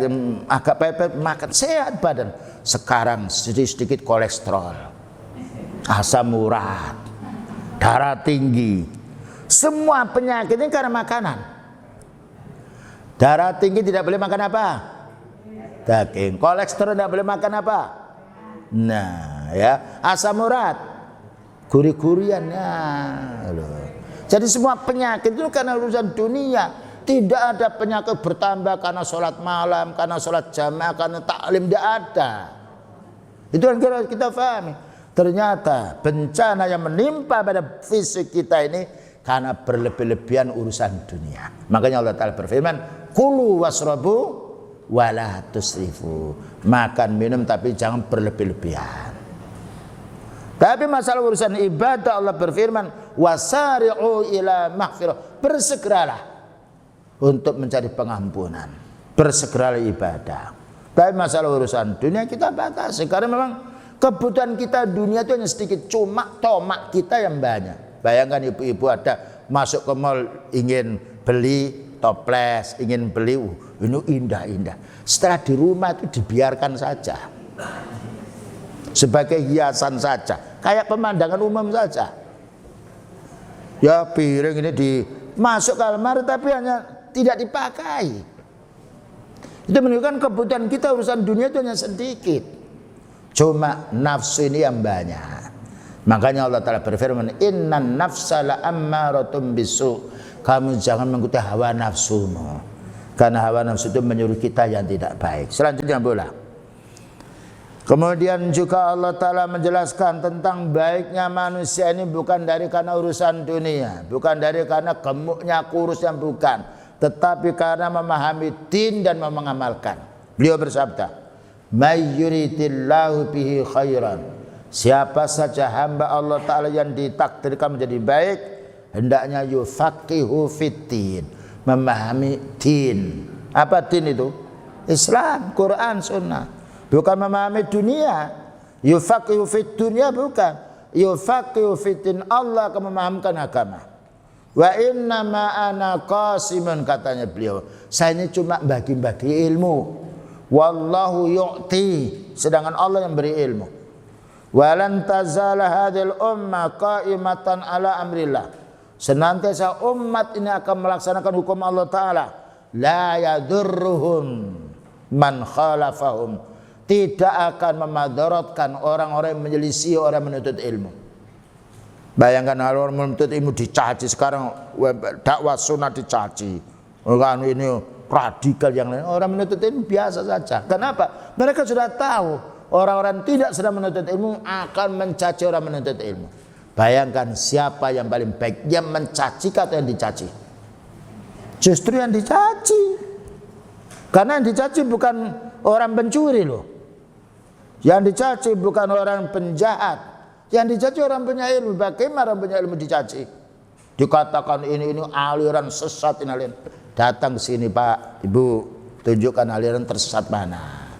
agak pepet makan, sehat badan. Sekarang sedikit kolesterol, asam urat, darah tinggi. Semua penyakit ini karena makanan. Darah tinggi tidak boleh makan apa? Daging. Kolesterol tidak boleh makan apa? Nah, ya, asam urat, gurih-gurian. Nah, jadi semua penyakit itu karena urusan dunia. Tidak ada penyakit bertambah karena sholat malam, karena sholat jamaah, karena taklim, tidak ada. Itu yang kita pahami. Ternyata bencana yang menimpa pada fisik kita ini karena berlebih-lebihan urusan dunia. Makanya Allah Ta'ala berfirman, kulu wasrobu wala tusrifu. Makan minum tapi jangan berlebih-lebihan. Tapi masalah urusan ibadah Allah berfirman, wasari'u ila maghfirah. Bersegeralah untuk mencari pengampunan. Bersegeralah ibadah. Tapi masalah urusan dunia kita batasi. Karena memang kebutuhan kita dunia itu hanya sedikit. Cuma tomak kita yang banyak. Bayangkan ibu-ibu ada masuk ke mall ingin beli toples, ingin beli ini indah-indah. Setelah di rumah itu dibiarkan saja. Sebagai hiasan saja, kayak pemandangan umum saja. Ya piring ini dimasuk ke almari tapi hanya tidak dipakai. Itu menunjukkan kebutuhan kita urusan dunia itu hanya sedikit. Cuma nafsu ini yang banyak. Makanya Allah Ta'ala berfirman, innan nafsa la ammaratum bisu. Kamu jangan mengikuti hawa nafsumu, karena hawa nafsu itu menyuruh kita yang tidak baik. Selanjutnya pula, kemudian juga Allah Ta'ala menjelaskan tentang baiknya manusia ini bukan dari karena urusan dunia, bukan dari karena gemuknya kurus, yang bukan, tetapi karena memahami din dan mengamalkan. Beliau bersabda, may yuridillahu bihi khairan. Siapa saja hamba Allah Ta'ala yang ditakdirkan menjadi baik, hendaknya yufaqihu fiddin, memahami din. Apa din itu? Islam, Quran, Sunnah. Bukan memahami dunia. Yufaqihu fid dunya, bukan. Yufaqihu fiddin, Allah akan memahamkan agama. Wa inna ma ana qasimun, katanya beliau, saya ini cuma bagi-bagi ilmu. Wallahu yu'ti, sedangkan Allah yang beri ilmu. Walan tazala hadhil umma qa'imatan ala amrillah. Senantiasa umat ini akan melaksanakan hukum Allah Ta'ala. La yadurruhum man khalafahum. Tidak akan memadaratkan orang-orang yang menyelisih orang menuntut ilmu. Bayangkan orang menuntut ilmu dicaci sekarang, dakwah sunnah dicaci. Orang ini radikal yang lain. Orang menuntut ilmu biasa saja. Kenapa? Mereka sudah tahu orang-orang tidak sedang menuntut ilmu akan mencaci orang menuntut ilmu. Bayangkan siapa yang paling baik, yang mencaci atau yang dicaci? Justru yang dicaci. Karena yang dicaci bukan orang pencuri loh. Yang dicaci bukan orang penjahat. Yang dicaci orang punya ilmu. Bagaimana orang punya ilmu dicaci? Dikatakan ini aliran sesat, ini aliran. Datang ke sini Pak, Ibu, tunjukkan aliran tersesat mana.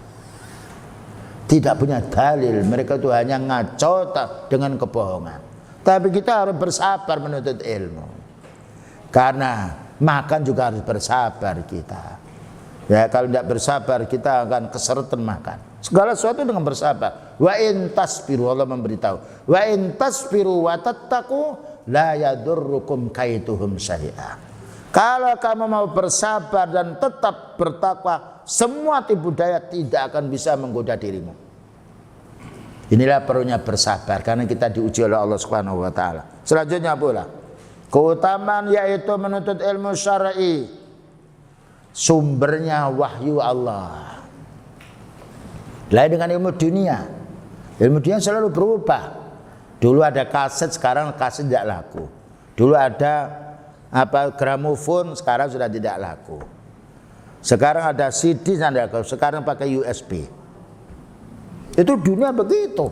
tidak punya dalil, mereka itu hanya ngaco dengan kebohongan. Tapi kita harus bersabar menuntut ilmu, karena makan juga harus bersabar kita. Ya, kalau tidak bersabar kita akan keseretan makan. Segala sesuatu dengan bersabar. Wa in tasbiru, Allah memberitahu, wa in tasbiru wa tattaqu la yadurrukum kaituhum syai'a. Kalau kamu mau bersabar dan tetap bertakwa, semua tipu daya tidak akan bisa menggoda dirimu. Inilah perlunya bersabar, karena kita diuji oleh Allah Subhanahu wa taala. Selanjutnya pula keutamaan yaitu menuntut ilmu syar'i. Sumbernya wahyu Allah. Lain dengan ilmu dunia. Ilmu dunia selalu berubah. Dulu ada kaset, sekarang kaset tidak laku. Dulu ada gramofon, sekarang sudah tidak laku. Sekarang ada CD, sekarang pakai USB. Itu dunia begitu.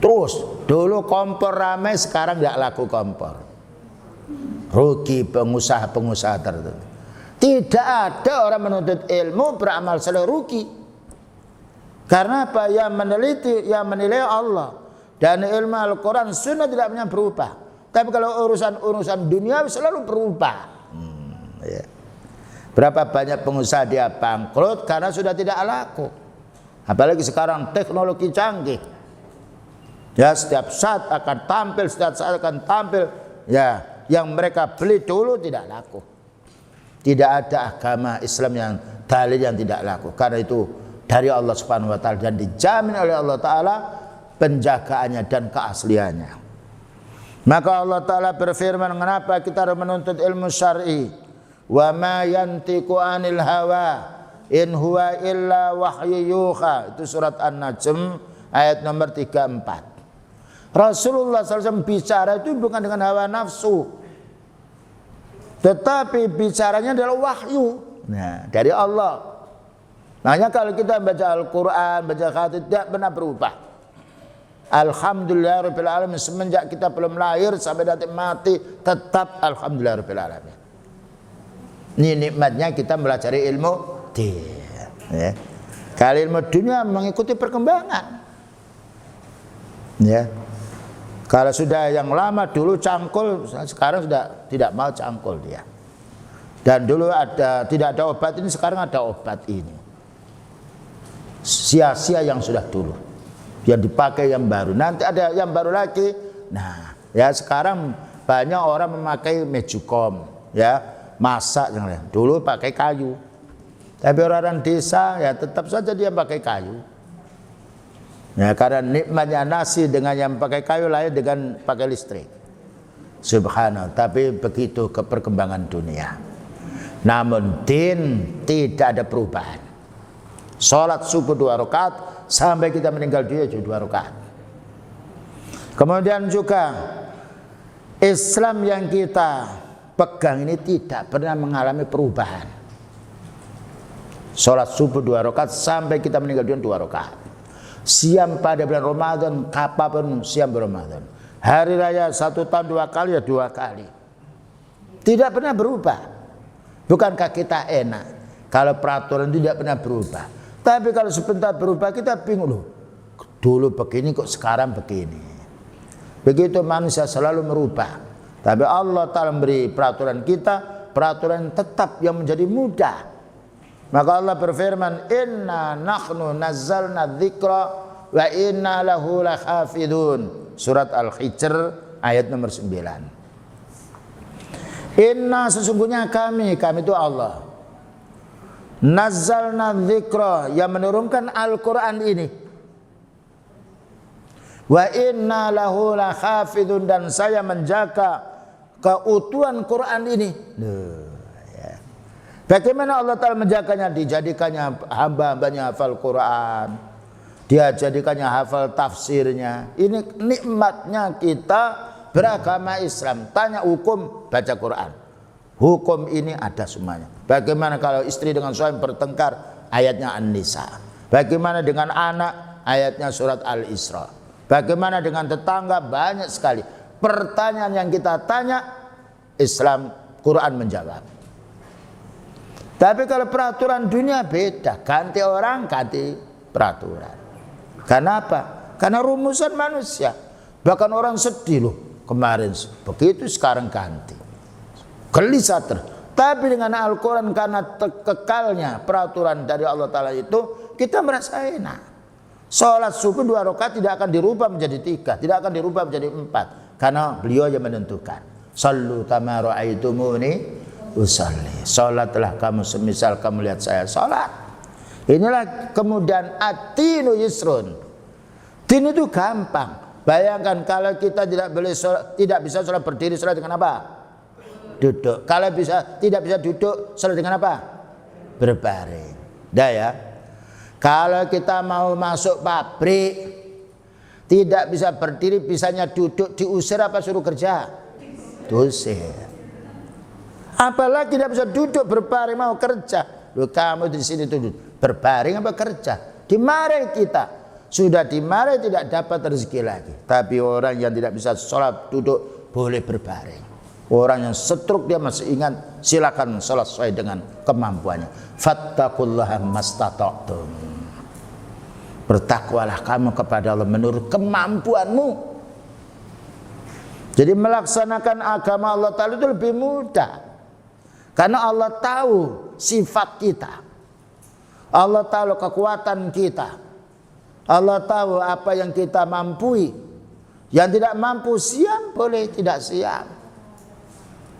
Terus dulu kompor ramai, sekarang tidak laku kompor. Rugi pengusaha-pengusaha tertentu. Tidak ada orang menuntut ilmu beramal selalu rugi. Karena apa? Yang meneliti, yang menilai Allah. Dan ilmu Al-Quran sunnah tidak pernah berubah. Tapi kalau urusan dunia selalu berubah. Ya. Berapa banyak pengusaha dia bangkrut karena sudah tidak laku. Apalagi sekarang teknologi canggih. Ya, setiap saat akan tampil, setiap saat akan tampil. Ya, yang mereka beli dulu tidak laku. Tidak ada agama Islam yang dalil yang tidak laku. Karena itu dari Allah Subhanahu wa taala dan dijamin oleh Allah taala penjagaannya dan keasliannya. Maka Allah taala berfirman, kenapa kita harus menuntut ilmu syar'i? Wa ma yantiqu 'anil hawa in huwa illa wahyu yuha. Itu surat An-Najm ayat nomor 34. Rasulullah SAW bicara itu bukan dengan hawa nafsu, tetapi bicaranya adalah wahyu, nah, dari Allah. Makanya kalau kita baca Al-Quran, baca hadits tidak pernah berubah. Alhamdulillahirabbil alamin, semenjak kita belum lahir sampai nanti mati tetap alhamdulillahirabbil alamin. Ini nikmatnya kita belajar ilmu ya. Kalau ilmu dunia mengikuti perkembangan. Ya. Kalau sudah yang lama dulu cangkul, sekarang sudah tidak mau cangkul dia. Dan dulu tidak ada obat ini, sekarang ada obat ini. Sia-sia yang sudah dulu, yang dipakai yang baru. Nanti ada yang baru lagi. Nah, ya sekarang banyak orang memakai mejukom, ya masak yang lain. Dulu pakai kayu. Tapi orang desa ya tetap saja dia pakai kayu. Ya, karena nikmatnya nasi dengan yang pakai kayu lain dengan pakai listrik. Subhanallah. Tapi begitu ke perkembangan dunia. Namun din tidak ada perubahan. Sholat subuh 2 rakaat sampai kita meninggal dunia juga 2 rakaat. Kemudian juga Islam yang kita pegang ini tidak pernah mengalami perubahan. Sholat subuh 2 rakaat sampai kita meninggal dunia 2 rakaat. Siam pada bulan Ramadan, kapanpun siam Ramadan. Hari raya 1 tahun 2 kali ya 2 kali. Tidak pernah berubah. Bukankah kita enak kalau peraturan tidak pernah berubah? Tapi kalau sebentar berubah kita bingung loh. Dulu begini kok sekarang begini. Begitu manusia selalu merubah. Tapi Allah Ta'ala memberi peraturan kita, peraturan tetap yang menjadi mudah. Maka Allah berfirman, inna nahnu nazzalna dzikra wa inna lahu lahafidun. Surat Al-Hijr ayat nomor 9. Inna sesungguhnya kami itu Allah. Nazzalna dzikra, yang menurunkan Al-Quran ini. Wa inna lahu lahafidun, dan saya menjaga keutuhan Quran ini. Bagaimana Allah Ta'ala menjaganya? Dijadikannya hamba-hambanya hafal Quran, dia jadikannya hafal tafsirnya. Ini nikmatnya kita beragama Islam. Tanya hukum, baca Quran. Hukum ini ada semuanya. Bagaimana kalau istri dengan suami bertengkar? Ayatnya An-Nisa. Bagaimana dengan anak? Ayatnya surat Al-Isra. Bagaimana dengan tetangga? Banyak sekali pertanyaan yang kita tanya, Islam, Quran menjawab. Tapi kalau peraturan dunia beda, ganti orang ganti peraturan. Karena apa? Karena rumusan manusia. Bahkan orang sedih loh, kemarin begitu sekarang ganti. Gelisah terus. Tapi dengan Al-Quran, karena kekalnya peraturan dari Allah Ta'ala itu, kita merasa enak. Sholat subuh 2 rakaat tidak akan dirubah menjadi 3, tidak akan dirubah menjadi 4, karena beliau yang menentukan. Sallu kama ra'aitumuni usalli. Sholatlah kamu semisal kamu lihat saya sholat. Inilah kemudian ad-dinu yusrun. Din itu gampang. Bayangkan kalau kita tidak bisa sholat berdiri, sholat dengan apa? Duduk. Kalau tidak bisa duduk, sholat dengan apa? Berbaring. Dah ya. Kalau kita mau masuk pabrik, tidak bisa berdiri, bisanya duduk, diusir apa suruh kerja? Diusir. Apalagi tidak bisa duduk berbaring mau kerja. Loh, kamu di sini duduk berbaring apa kerja? Dimarahi kita. Sudah dimarahi tidak dapat rezeki lagi. Tapi orang yang tidak bisa sholat duduk boleh berbaring. Orang yang stroke dia masih ingat, silakan sholat sesuai dengan kemampuannya. Fattaqullaha mastata'tum. Bertakwalah kamu kepada Allah menurut kemampuanmu. Jadi melaksanakan agama Allah Ta'ala itu lebih mudah. Karena Allah tahu sifat kita. Allah tahu kekuatan kita. Allah tahu apa yang kita mampu. Yang tidak mampu siam boleh tidak siam.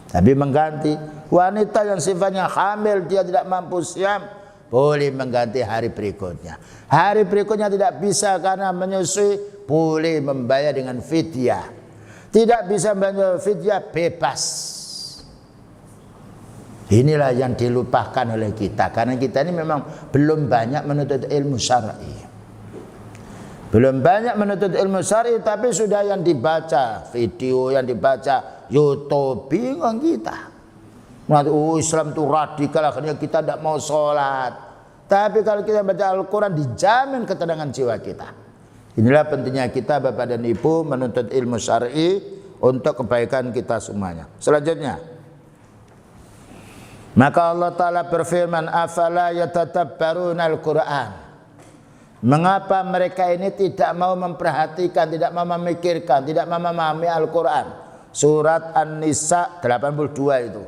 Tapi mengganti wanita yang sifatnya hamil, dia tidak mampu siam, boleh mengganti hari berikutnya. Hari berikutnya tidak bisa karena menyusui, boleh membayar dengan fidyah. Tidak bisa membayar fidyah, bebas. Inilah yang dilupakan oleh kita, karena kita ini memang belum banyak menuntut ilmu syar'i. Belum banyak menuntut ilmu syar'i, tapi sudah yang dibaca video, yang dibaca YouTube, bingung kita. Islam itu radikal, akhirnya kita tidak mau sholat. Tapi kalau kita baca Al-Quran, dijamin ketenangan jiwa kita. Inilah pentingnya kita Bapak dan Ibu menuntut ilmu syar'i untuk kebaikan kita semuanya. Selanjutnya, maka Allah Ta'ala berfirman, afala yatatabbaruna al-Quran. Mengapa mereka ini tidak mau memperhatikan, tidak mau memikirkan, tidak mau memahami Al-Quran? Surat An-Nisa 82 itu.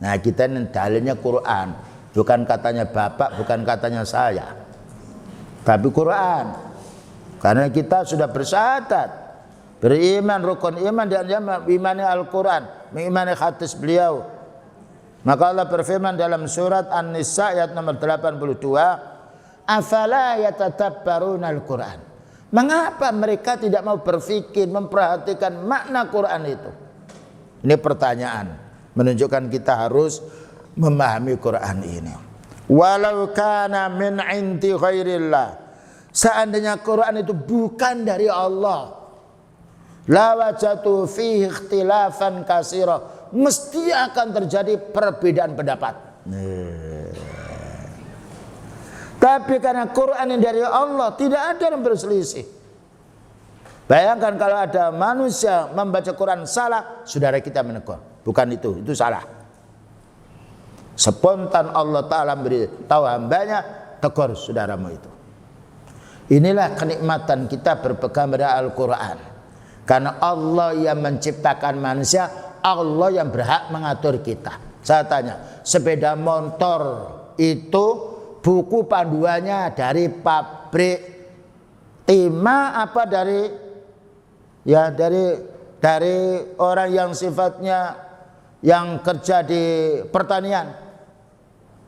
Nah, kita ini dalilnya Quran, bukan katanya Bapak, bukan katanya saya, tapi Quran. Karena kita sudah bersyahadat, beriman rukun iman dan mengimani Al-Quran, mengimani hadis beliau. Maka Allah berfirman dalam surat An-Nisa ayat nomor 82, afala yatatabbaruna al-Quran. Mengapa mereka tidak mau berpikir, memperhatikan makna Quran itu? Ini pertanyaan, menunjukkan kita harus memahami Quran ini. Walau kana min indi ghairillah. Seandainya Quran itu bukan dari Allah, la wajatu fihi ikhtilafan katsira. Mesti akan terjadi perbedaan pendapat. Tapi karena Quran yang dari Allah, tidak ada yang berselisih. Bayangkan kalau ada manusia membaca Quran salah, saudara kita menegur, bukan itu salah. Spontan Allah Ta'ala beritahu hambanya, tegur saudaramu itu. Inilah kenikmatan kita berpegang pada Al-Quran. Karena Allah yang menciptakan manusia, Allah yang berhak mengatur kita. Saya tanya, sepeda motor itu buku panduannya dari pabrik timah apa dari orang yang sifatnya yang kerja di pertanian?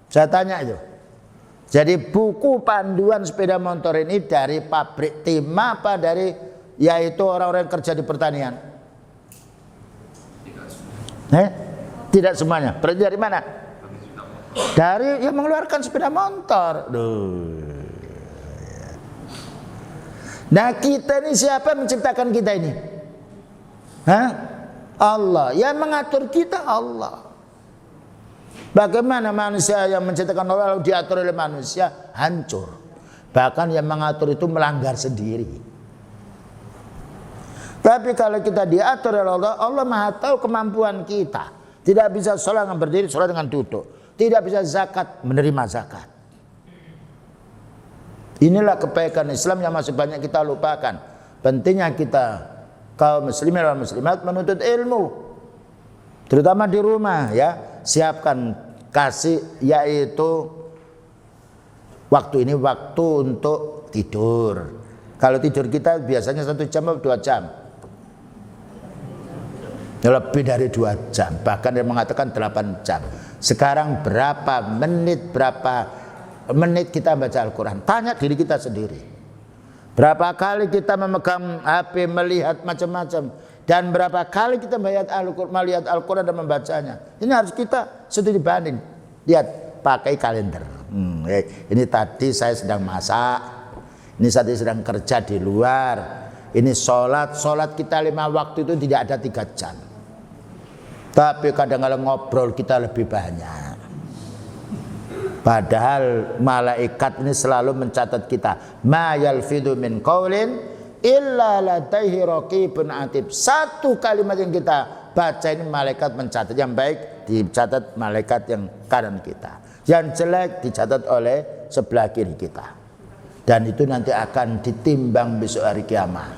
Saya tanya itu. Jadi buku panduan sepeda motor ini dari pabrik timah apa dari yaitu orang-orang yang kerja di pertanian? Tidak semuanya. Berarti dari mana? Dari yang mengeluarkan sepeda motor. Nah, kita ini siapa menciptakan kita ini? Allah. Yang mengatur kita Allah. Bagaimana manusia yang menciptakan Allah lalu diatur oleh manusia? Hancur. Bahkan yang mengatur itu melanggar sendiri. Tapi kalau kita diatur oleh Allah, Allah Maha tahu kemampuan kita. Tidak bisa sholat dengan berdiri, sholat dengan duduk. Tidak bisa zakat, menerima zakat. Inilah kebaikan Islam yang masih banyak kita lupakan. Pentingnya kita kaum muslimin dan muslimat menuntut ilmu, terutama di rumah ya. Siapkan kasih yaitu waktu ini waktu untuk tidur. Kalau tidur kita biasanya 1 jam atau 2 jam. Lebih dari 2 jam, bahkan dia mengatakan 8 jam. Sekarang berapa menit kita baca Al-Quran? Tanya diri kita sendiri. Berapa kali kita memegang HP melihat macam-macam, dan berapa kali kita melihat Al-Quran dan membacanya? Ini harus kita studi banding. Lihat, pakai kalender. Ini tadi saya sedang masak, ini saya sedang kerja di luar, ini sholat kita 5 waktu itu tidak ada 3 jam. Tapi kadang-kadang ngobrol kita lebih banyak. Padahal malaikat ini selalu mencatat kita. Ma yalfidu min qaulin illa ladaihi raqibun atid. Satu kalimat yang kita baca ini malaikat mencatat. Yang baik dicatat malaikat yang kanan kita, yang jelek dicatat oleh sebelah kiri kita. Dan itu nanti akan ditimbang besok hari kiamat.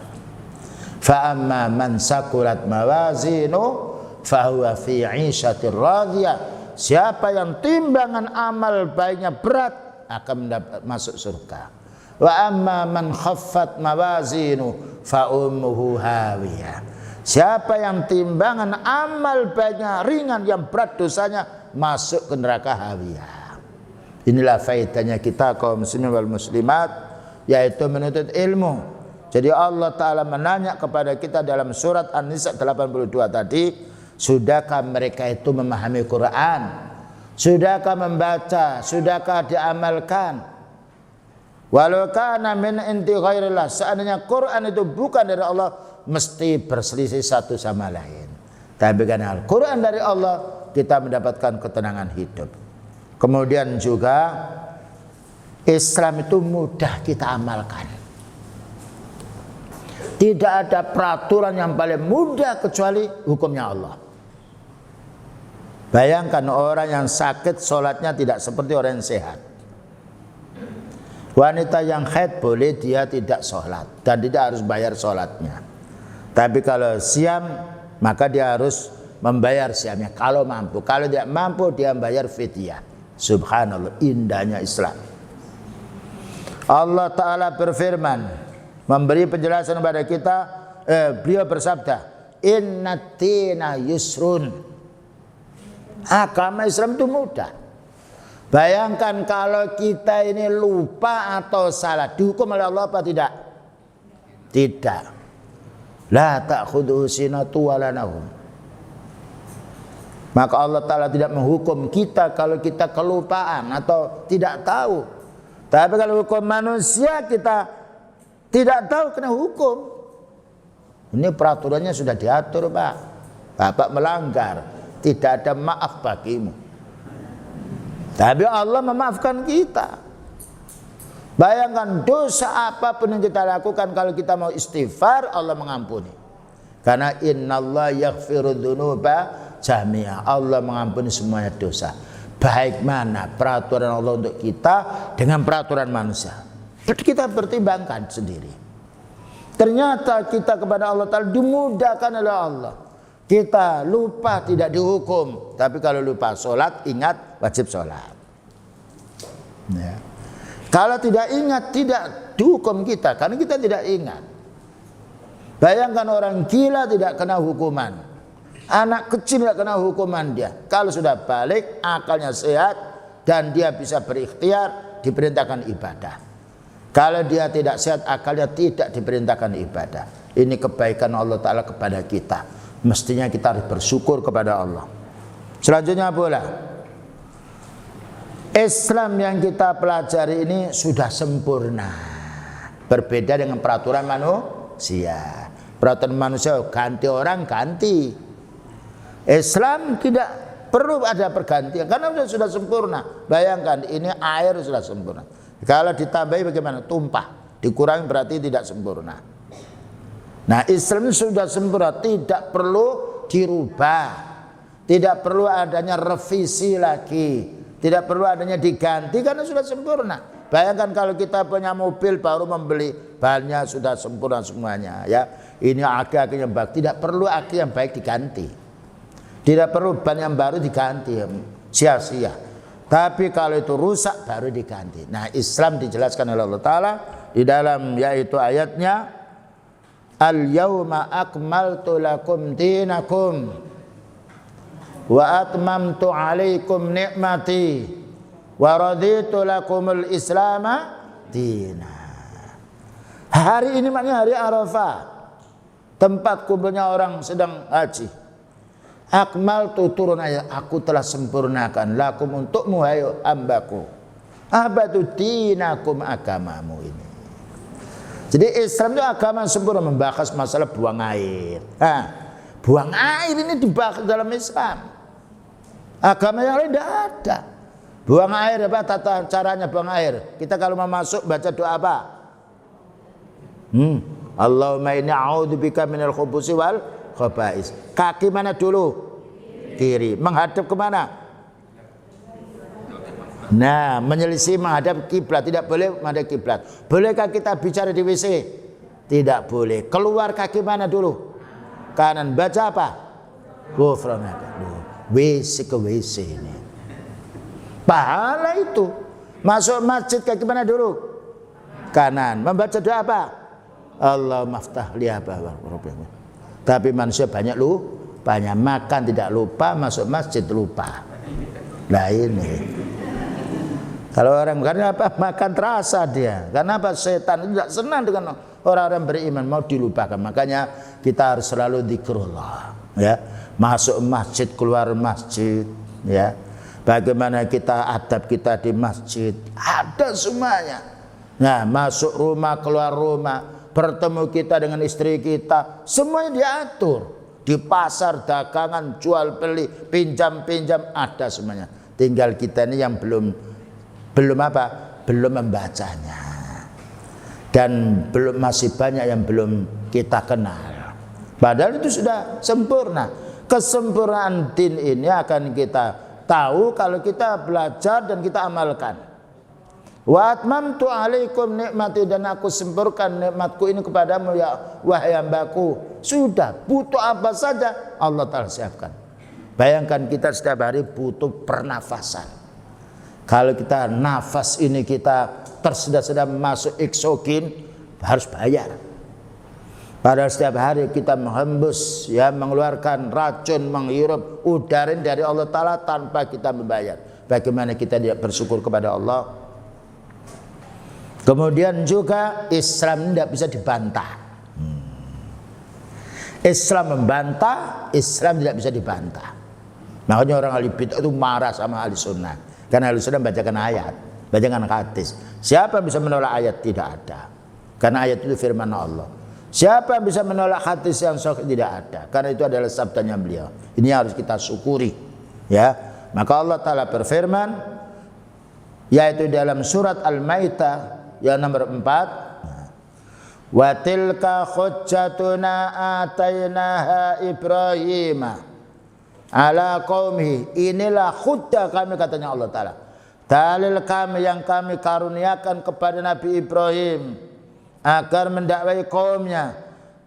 Fa amma man sakulat mawazinu fahuwa fi 'ishatir radiyah. Siapa yang timbangan amal baiknya berat akan masuk surga. Wa amma man khaffat mawazinu fa ummuhu hawiyah. Siapa yang timbangan amal baiknya ringan, yang berat dosanya, masuk ke neraka hawiyah. Inilah faedahnya kita kaum muslimin wal muslimat, yaitu menuntut ilmu. Jadi Allah Ta'ala menanya kepada kita dalam surat An-Nisa 82 tadi, sudahkah mereka itu memahami Quran? Sudahkah membaca? Sudahkah diamalkan? Walau kana min inti ghairillah, seandainya Quran itu bukan dari Allah, mesti berselisih satu sama lain. Tapi karena Al-Quran dari Allah, kita mendapatkan ketenangan hidup. Kemudian juga Islam itu mudah kita amalkan. Tidak ada peraturan yang paling mudah kecuali hukumnya Allah. Bayangkan orang yang sakit sholatnya tidak seperti orang yang sehat. Wanita yang haid boleh dia tidak sholat dan tidak harus bayar sholatnya. Tapi kalau siam, maka dia harus membayar siamnya kalau mampu. Kalau tidak mampu, dia membayar fidyah. Subhanallah, indahnya Islam. Allah Ta'ala berfirman, memberi penjelasan kepada kita, beliau bersabda, innatina yusrun. Agama Islam itu mudah. Bayangkan kalau kita ini lupa atau salah, dihukum oleh Allah apa tidak? Tidak. La ta'khudhuhu sinatu wala nawm. Maka Allah Ta'ala tidak menghukum kita kalau kita kelupaan atau tidak tahu. Tapi kalau hukum manusia kita tidak tahu, kena hukum. Ini peraturannya sudah diatur, Pak. Bapak melanggar, tidak ada maaf bagimu. Tapi Allah memaafkan kita. Bayangkan dosa apapun yang kita lakukan, kalau kita mau istighfar, Allah mengampuni. Karena innallaha yaghfiru dzunuba jami'a. Allah mengampuni semuanya dosa. Baik mana peraturan Allah untuk kita dengan peraturan manusia. Kita pertimbangkan sendiri. Ternyata kita kepada Allah Ta'ala dimudahkan oleh Allah. Kita lupa tidak dihukum. Tapi kalau lupa sholat, ingat wajib sholat. Ya. Kalau tidak ingat, tidak dihukum kita. Karena kita tidak ingat. Bayangkan orang gila tidak kena hukuman. Anak kecil tidak kena hukuman dia. Kalau sudah balik, akalnya sehat, dan dia bisa berikhtiar, diperintahkan ibadah. Kalau dia tidak sehat, akalnya tidak diperintahkan ibadah. Ini kebaikan Allah Ta'ala kepada kita. Mestinya kita harus bersyukur kepada Allah. Selanjutnya pula, Islam yang kita pelajari ini sudah sempurna. Berbeda dengan peraturan manusia. Peraturan manusia ganti orang, ganti. Islam tidak perlu ada pergantian karena sudah sempurna. Bayangkan, ini air sudah sempurna. Kalau ditambahi bagaimana? Tumpah. Dikurangi berarti tidak sempurna. Nah, Islam sudah sempurna, tidak perlu dirubah. Tidak perlu adanya revisi lagi. Tidak perlu adanya diganti karena sudah sempurna. Bayangkan kalau kita punya mobil baru membeli, bahannya sudah sempurna semuanya ya. Ini aki-aki yang baik, tidak perlu aki yang baik diganti. Tidak perlu ban yang baru diganti, sia-sia. Tapi kalau itu rusak baru diganti. Nah, Islam dijelaskan oleh Allah Ta'ala di dalam yaitu ayatnya, Al-yawma akmaltu lakum dinakum wa atmamtu alaikum ni'mati wa raditu lakumul islama dina. Hari ini maknanya hari Arafah, tempat kumpulnya orang sedang haji. Akmaltu, turun ayat, aku telah sempurnakan lakum untukmu hai hambaku. Apa itu dinakum, agamamu ini. Jadi Islam itu agama sempurna, membahas masalah buang air. Nah, buang air ini dibahas dalam Islam. Agama yang lain tidak ada. Buang air apa tata caranya buang air? Kita kalau mau masuk baca doa apa? Allahumma inni a'udzubika minal khubusi wal khaba'is. Kaki mana dulu? Kiri. Menghadap kemana? Nah, menyelisih menghadap kiblat, tidak boleh menghadap kiblat. Bolehkah kita bicara di WC? Tidak boleh. Keluar kaki mana dulu? Kanan. Baca apa? Ghufranaka. WC ke WC ini. Pahala itu. Masuk masjid kaki mana dulu? Kanan. Membaca doa apa? Allah maftah li apa? Tapi manusia banyak banyak makan tidak lupa, masuk masjid lupa. Nah ini. Kalau orang karena apa? Makan terasa dia. Karena apa? Setan itu tidak senang dengan orang-orang beriman, mau dilupakan. Makanya kita harus selalu zikrullah, ya. Masuk masjid, keluar masjid, ya. Bagaimana kita adab kita di masjid, ada semuanya. Nah, masuk rumah, keluar rumah, bertemu kita dengan istri kita, semuanya diatur. Di pasar, dagangan, jual beli, pinjam-pinjam, ada semuanya. Tinggal kita ini yang belum apa? Belum membacanya. Dan masih banyak yang belum kita kenal. Padahal itu sudah sempurna. Kesempurnaan din ini akan kita tahu kalau kita belajar dan kita amalkan. Wa atmamtu alaikum nikmati, dan aku sempurnakan nikmatku ini kepadamu ya wahai hambaku. Sudah, butuh apa saja Allah Ta'ala siapkan. Bayangkan kita setiap hari butuh pernafasan. Kalau kita nafas ini kita tersedak-sedak masuk eksogen, harus bayar. Padahal setiap hari kita menghembus, ya, mengeluarkan racun, menghirup udara dari Allah Ta'ala tanpa kita membayar. Bagaimana kita tidak bersyukur kepada Allah? Kemudian juga Islam tidak bisa dibantah. Islam membantah, Islam tidak bisa dibantah. Makanya orang ahli bid'ah itu marah sama ahli sunnah. Karena ahli sunnah bacakan ayat, bacakan hadis. Siapa yang bisa menolak ayat? Tidak ada. Karena ayat itu firman Allah. Siapa yang bisa menolak hadis yang sahih? Tidak ada. Karena itu adalah sabdanya beliau. Ini harus kita syukuri, ya. Maka Allah Ta'ala berfirman, yaitu dalam surat Al-Maidah yang nomor 4, wa tilka hujjatuna atainaha Ibrahim ala qaumihi. Inilah hujjah kami, katanya Allah Ta'ala, dalil kami yang kami karuniakan kepada Nabi Ibrahim agar mendakwai kaumnya.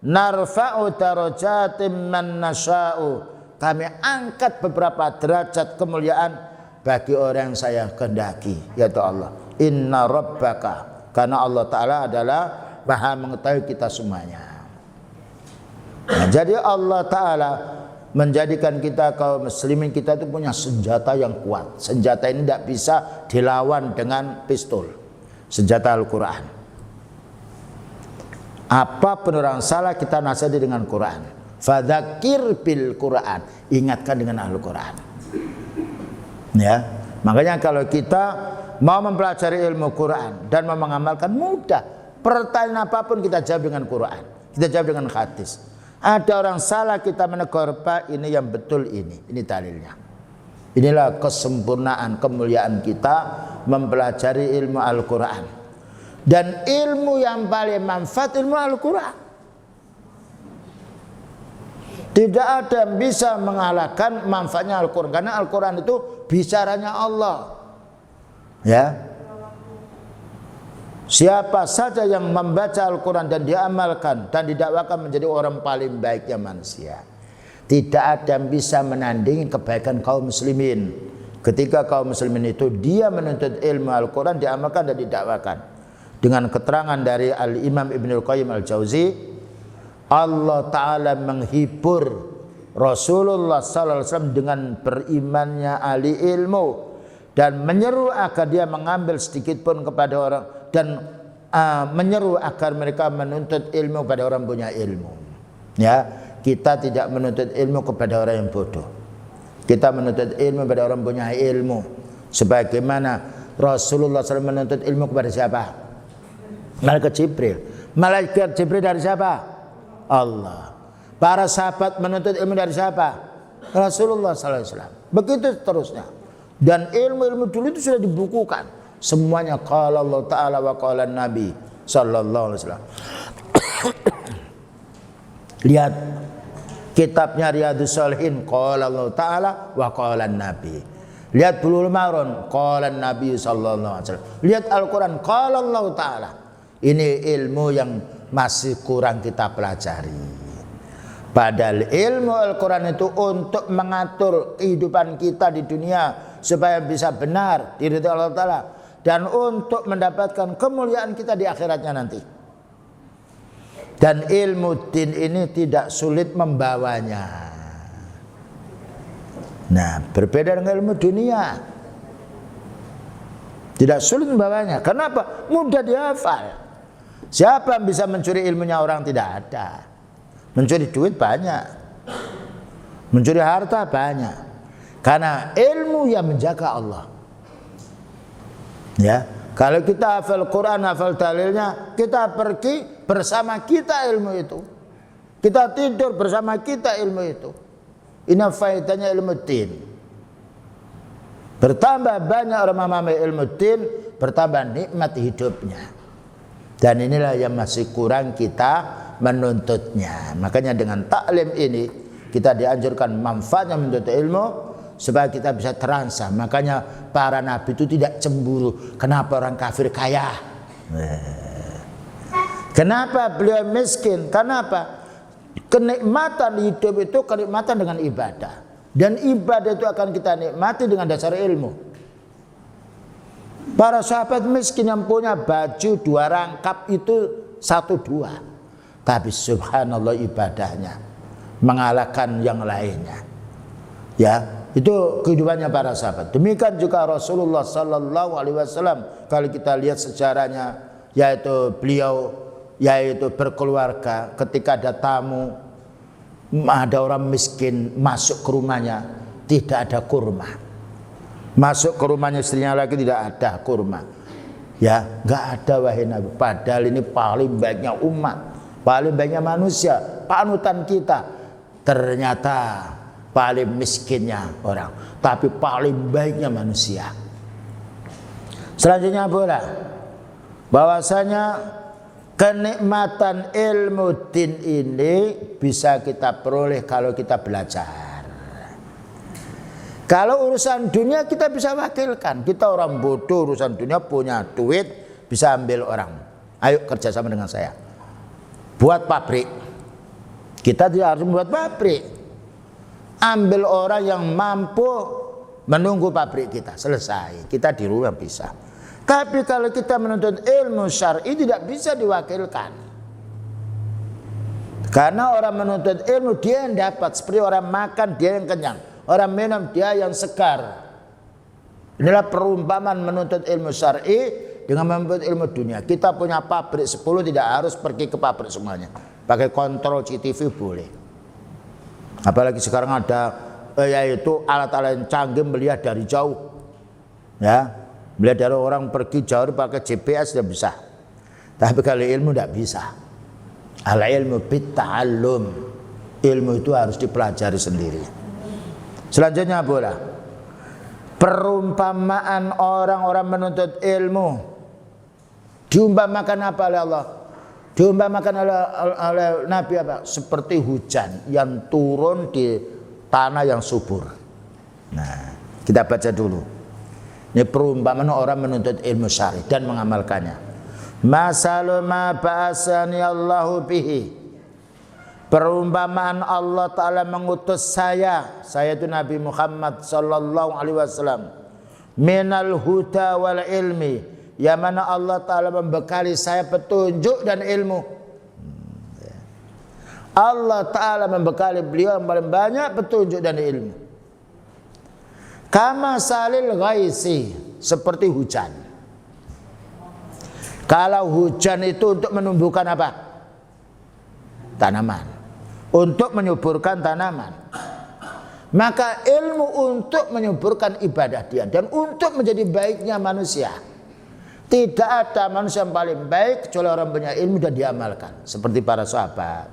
Narfa'u darajatim man nasya'u, kami angkat beberapa derajat kemuliaan bagi orang yang saya kehendaki, yaitu Allah. Inna rabbaka, karena Allah Ta'ala adalah Maha mengetahui kita semuanya. Nah, jadi Allah Ta'ala menjadikan kita kaum muslimin, kita itu punya senjata yang kuat. Senjata ini tidak bisa dilawan dengan pistol. Senjata Al-Quran. Apapun orang salah, kita nasihati dengan Quran. Fadzakir bil Quran, ingatkan dengan Al-Quran. Ya, makanya kalau kita mau mempelajari ilmu Quran dan mau mengamalkan, mudah. Pertanyaan apapun kita jawab dengan Quran, kita jawab dengan hadis. Ada orang salah, kita menegur, Pak, ini yang betul, ini dalilnya. Inilah kesempurnaan, kemuliaan kita mempelajari ilmu Al-Quran. Dan ilmu yang paling manfaat ilmu Al-Quran. Tidak ada yang bisa mengalahkan manfaatnya Al-Quran, karena Al-Quran itu bicaranya Allah, ya. Siapa saja yang membaca Al-Quran dan diamalkan dan didakwakan menjadi orang paling baiknya manusia, tidak ada yang bisa menandingi kebaikan kaum muslimin. Ketika kaum muslimin itu dia menuntut ilmu Al-Quran, diamalkan dan didakwakan. Dengan keterangan dari Al-Imam Ibnul Qayyim Al-Jauzi, Allah Ta'ala menghibur Rasulullah SAW dengan berimannya ahli ilmu dan menyeru agar dia mengambil sedikit pun kepada orang, dan menyeru agar mereka menuntut ilmu pada orang punya ilmu. Ya, kita tidak menuntut ilmu kepada orang yang bodoh. Kita menuntut ilmu kepada orang punya ilmu. Sebagaimana Rasulullah SAW menuntut ilmu kepada siapa? Malaikat Jibril. Malaikat Jibril dari siapa? Allah. Para sahabat menuntut ilmu dari siapa? Rasulullah SAW. Begitu seterusnya. Dan ilmu-ilmu dulu itu sudah dibukukan. Semuanya qala Allah Ta'ala wa qala Nabi sallallahu alaihi wasallam. Lihat kitabnya Riyadhus Shalihin, qala Allah Ta'ala wa qala Nabi. Lihat Bulughul Maram, qala Nabi sallallahu alaihi wasallam. Lihat Al-Qur'an, qala Allah Ta'ala. Ini ilmu yang masih kurang kita pelajari. Padahal ilmu Al-Quran itu untuk mengatur kehidupan kita di dunia supaya bisa benar diridhoi Allah Ta'ala, dan untuk mendapatkan kemuliaan kita di akhiratnya nanti. Dan ilmu din ini tidak sulit membawanya. Nah, berbeda dengan ilmu dunia. Tidak sulit membawanya. Kenapa? Mudah dihafal. Siapa yang bisa mencuri ilmunya orang? Tidak ada. Mencuri duit banyak, mencuri harta banyak, karena ilmu yang menjaga Allah. Ya, kalau kita hafal Quran, hafal dalilnya, kita pergi bersama kita ilmu itu, kita tidur bersama kita ilmu itu. Ini faedahnya ilmu din. Bertambah banyak orang memahami ilmu din, bertambah nikmat hidupnya. Dan inilah yang masih kurang kita menuntutnya. Makanya dengan taklim ini kita dianjurkan manfaatnya menuntut ilmu supaya kita bisa terangsang. Makanya para nabi itu tidak cemburu. Kenapa orang kafir kaya? Kenapa beliau miskin? Kenapa? Kenikmatan hidup itu kenikmatan dengan ibadah. Dan ibadah itu akan kita nikmati dengan dasar ilmu. Para sahabat miskin yang punya baju 2 rangkap itu 1-2, tapi subhanallah ibadahnya mengalahkan yang lainnya. Ya, itu kehidupannya para sahabat. Demikian juga Rasulullah Sallallahu Alaihi Wasallam. Kalau kita lihat sejarahnya, yaitu beliau berkeluarga. Ketika ada tamu, ada orang miskin masuk ke rumahnya, tidak ada kurma. Masuk ke rumahnya istrinya lagi, tidak ada kurma. Ya, nggak ada wahai Nabi. Padahal ini paling baiknya umat, paling baiknya manusia, panutan kita. Ternyata paling miskinnya orang, tapi paling baiknya manusia. Selanjutnya pula bahwasanya kenikmatan ilmu din ini bisa kita peroleh kalau kita belajar. Kalau urusan dunia kita bisa wakilkan. Kita orang bodoh urusan dunia, punya duit bisa ambil orang. Ayo kerjasama dengan saya, buat pabrik. Kita tidak harus membuat pabrik. Ambil orang yang mampu menunggu pabrik kita selesai. Kita di rumah bisa. Tapi kalau kita menuntut ilmu syar'i tidak bisa diwakilkan. Karena orang menuntut ilmu dia yang dapat, seperti orang makan dia yang kenyang. Orang minum dia yang segar. Inilah perumpamaan menuntut ilmu syar'i dengan menuntut ilmu dunia. Kita punya pabrik 10 tidak harus pergi ke pabrik semuanya. Pakai kontrol CCTV boleh. Apalagi sekarang ada yaitu alat-alat yang canggih melihat dari jauh. Ya, melihat dari orang pergi jauh pakai GPS sudah bisa. Tapi kalau ilmu tidak bisa. Al ilmu bit ta'allum. Ilmu itu harus dipelajari sendiri. Selanjutnya pula perumpamaan orang-orang menuntut ilmu diumpamakan apa oleh Allah? Diumpamakan oleh Nabi apa? Seperti hujan yang turun di tanah yang subur. Nah, kita baca dulu. Ini perumpamaan orang menuntut ilmu syar'i dan mengamalkannya. Masalu ma ba'asani Allahu bihi. Perumpamaan Allah Ta'ala mengutus saya itu Nabi Muhammad sallallahu alaihi wasallam, minal huda wal ilmi, yang mana Allah Ta'ala membekali saya petunjuk dan ilmu. Allah Ta'ala membekali beliau yang paling banyak petunjuk dan ilmu. Kama salil ghaisi, seperti hujan. Kalau hujan itu untuk menumbuhkan apa? Tanaman. Untuk menyuburkan tanaman. Maka ilmu untuk menyuburkan ibadah dia dan untuk menjadi baiknya manusia. Tidak ada manusia yang paling baik kecuali orang punya ilmu dan diamalkan, seperti para sahabat,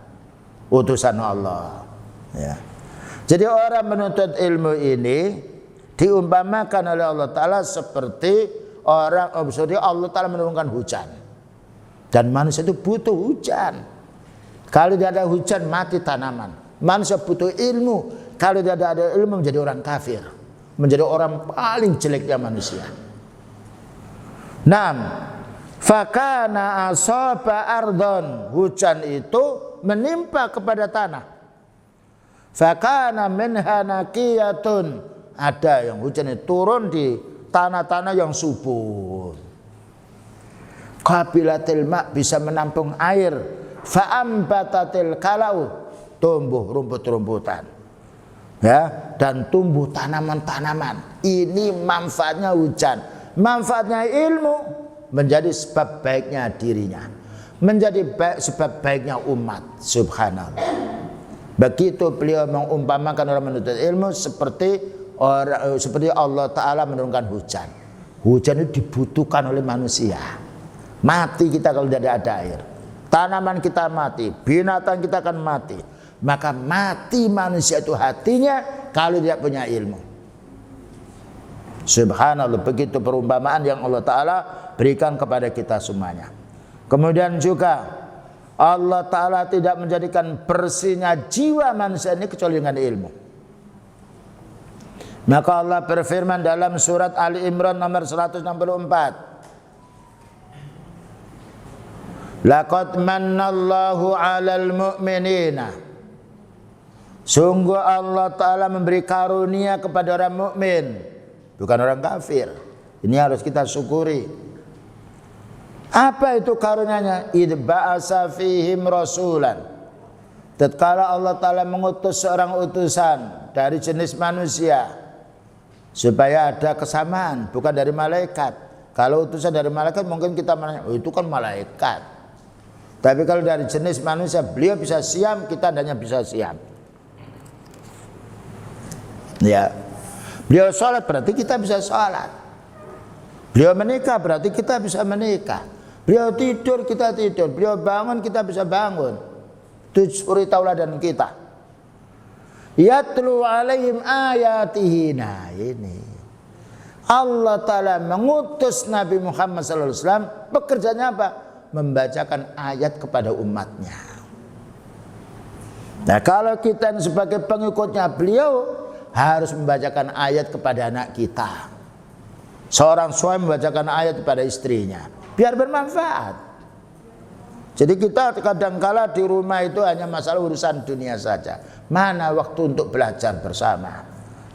utusan Allah. Ya. Jadi orang menuntut ilmu ini diumpamakan oleh Allah Ta'ala seperti Allah Ta'ala menurunkan hujan. Dan manusia itu butuh hujan. Kalau tidak ada hujan mati tanaman. Manusia butuh ilmu. Kalau tidak ada ilmu menjadi orang kafir, menjadi orang paling jeleknya manusia. Fakana asaba ardon, hujan itu menimpa kepada tanah. Fakana minha naqiyatun, ada yang hujan itu turun di tanah-tanah yang subur. Qabilatil ma, bisa menampung air. Fa'ambatatil kalau, tumbuh rumput-rumputan. Ya, dan tumbuh tanaman-tanaman. Ini manfaatnya hujan. Manfaatnya ilmu menjadi sebab baiknya dirinya, menjadi sebab baiknya umat. Subhanallah. Begitu beliau mengumpamakan orang menuntut ilmu seperti Allah Ta'ala menurunkan hujan. Hujan itu dibutuhkan oleh manusia. Mati kita kalau tidak ada air. Tanaman kita mati, binatang kita akan mati. Maka mati manusia itu hatinya kalau tidak punya ilmu. Subhanallah, begitu perumpamaan yang Allah Ta'ala berikan kepada kita semuanya. Kemudian juga Allah Ta'ala tidak menjadikan bersihnya jiwa manusia ini kecuali dengan ilmu. Maka Allah berfirman dalam surat Ali Imran nomor 164. Laqad mannallahu 'alal mu'minina. Sungguh Allah Ta'ala memberi karunia kepada orang mukmin, bukan orang kafir. Ini harus kita syukuri. Apa itu karunianya? Idh ba'asa fihim rasulan. Tatkala Allah Ta'ala mengutus seorang utusan dari jenis manusia, supaya ada kesamaan, bukan dari malaikat. Kalau utusan dari malaikat mungkin kita menanya, oh itu kan malaikat. Tapi kalau dari jenis manusia, beliau bisa siam, kita hanya bisa siam. Ya, beliau sholat berarti kita bisa sholat. Beliau menikah berarti kita bisa menikah. Beliau tidur kita tidur. Beliau bangun kita bisa bangun. Itu suri tauladan kita. Yatlu alaihim ayatihi. Nah ini Allah Ta'ala mengutus Nabi Muhammad SAW. Pekerjaannya apa? Membacakan ayat kepada umatnya. Nah kalau kita sebagai pengikutnya beliau harus membacakan ayat kepada anak kita. Seorang suami membacakan ayat kepada istrinya biar bermanfaat. Jadi kita kadangkala di rumah itu hanya masalah urusan dunia saja. Mana waktu untuk belajar bersama?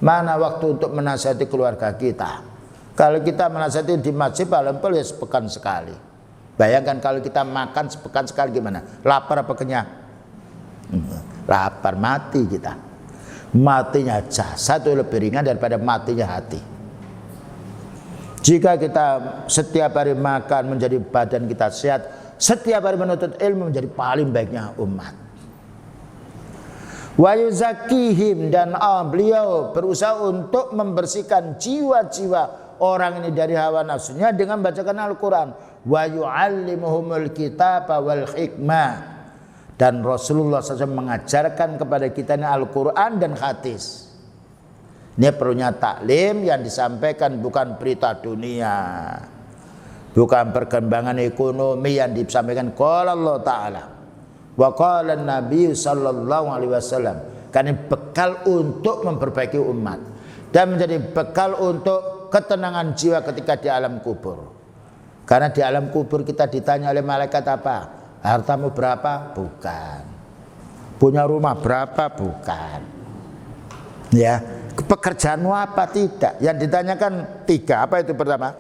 Mana waktu untuk menasihati keluarga kita? Kalau kita menasihati di masjid paling ya sepekan sekali. Bayangkan kalau kita makan sepekan sekali gimana? Lapar apa kenyang? Lapar, mati kita. Matinya jasad itu lebih ringan daripada matinya hati. Jika kita setiap hari makan menjadi badan kita sehat, setiap hari menuntut ilmu menjadi paling baiknya umat. Wa yuzakihim, dan beliau berusaha untuk membersihkan jiwa-jiwa orang ini dari hawa nafsunya dengan bacakan Al-Quran. Wa yu'allimuhumul kitaba wal hikmah, dan Rasulullah SAW mengajarkan kepada kita ini Al-Quran dan hadis. Ini perlunya taklim yang disampaikan bukan berita dunia, bukan perkembangan ekonomi yang disampaikan. Qala Allah Ta'ala wa qala Nabi sallallahu alaihi wasallam. Karena bekal untuk memperbaiki umat dan menjadi bekal untuk ketenangan jiwa ketika di alam kubur. Karena di alam kubur kita ditanya oleh malaikat apa? Hartamu berapa? Bukan. Punya rumah berapa? Bukan. Ya, pekerjaanmu apa? Tidak. Yang ditanyakan 3. Apa itu pertama?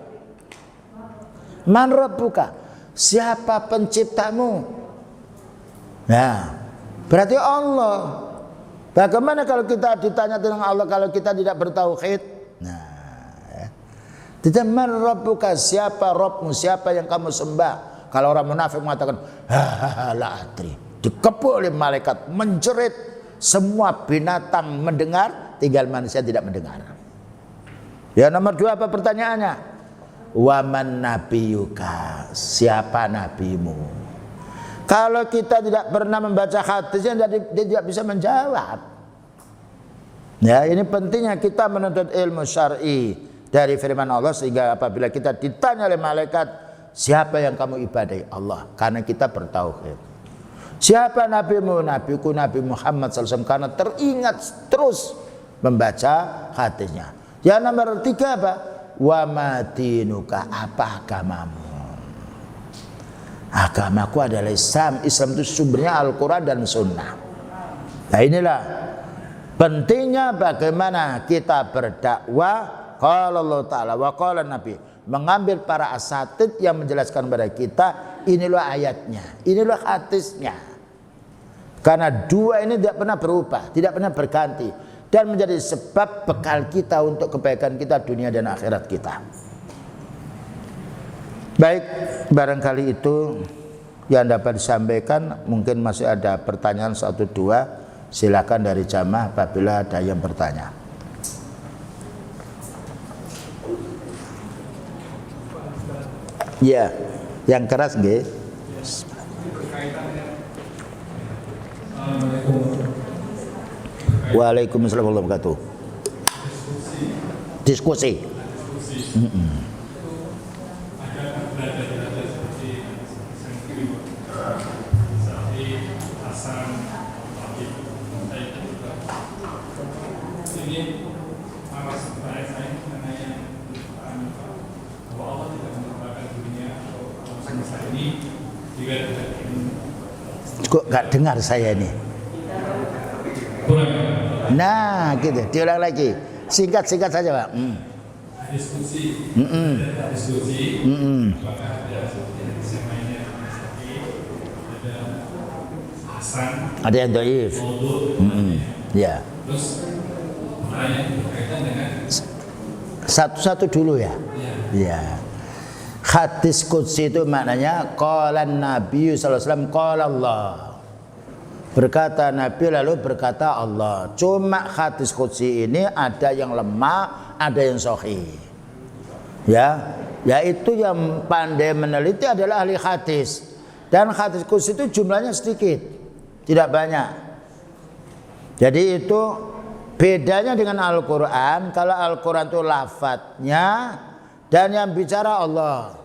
Man rabbuka? Siapa penciptamu? Nah, berarti Allah. Bagaimana kalau kita ditanya tentang Allah kalau kita tidak bertauhid? Nah, tidak, man rabbuka, siapa Rabbmu, siapa yang kamu sembah? Kalau orang munafik mengatakan la adri, dikepuk oleh malaikat, menjerit, semua binatang mendengar, tinggal manusia tidak mendengar. Ya, nomor 2 apa pertanyaannya? Waman nabiyuka, siapa nabimu? Kalau kita tidak pernah membaca hadisnya, dia tidak bisa menjawab. Ya, ini pentingnya kita menuntut ilmu syar'i dari firman Allah, sehingga apabila kita ditanya oleh malaikat, siapa yang kamu ibadahi? Allah, karena kita bertauhid. Siapa nabimu? Nabiku Nabi Muhammad SAW, karena teringat terus membaca hadisnya. Yang nomor 3 apa? Wa madinuka, apa agamamu? Agamaku adalah Islam. Islam itu sumbernya Al-Quran dan Sunnah. Nah, inilah pentingnya bagaimana kita berdakwah. Qala Allah Ta'ala wa qala Nabi, mengambil para asatid yang menjelaskan kepada kita, inilah ayatnya, inilah hadisnya. Karena 2 ini tidak pernah berubah, tidak pernah berganti, dan menjadi sebab bekal kita untuk kebaikan kita dunia dan akhirat kita. Baik, barangkali itu yang dapat disampaikan. Mungkin masih ada pertanyaan 1-2. Silakan dari jamaah apabila ada yang bertanya. Ya, yang keras nggih. Waalaikumsalam warahmatullahi wabarakatuh. Diskusi. Kok gak dengar saya ini? Nah, gitu. Diulang lagi. Singkat-singkat saja, Pak. Diskusi. Diskusi. Apakah ada Hasan, ada yang dhaif. Ya. Terus pertanyaan berkaitan dengan satu-satu dulu ya. Ya. Hadis qudsi itu maknanya qala Nabi sallallahu alaihi wasallam qala Allah. Berkata Nabi lalu berkata Allah. Cuma hadis qudsi ini ada yang lemah, ada yang sahih. Ya, yaitu yang pandai meneliti adalah ahli hadis. Dan hadis qudsi itu jumlahnya sedikit, tidak banyak. Jadi itu bedanya dengan Al-Qur'an. Kalau Al-Qur'an itu lafadznya dan yang bicara Allah.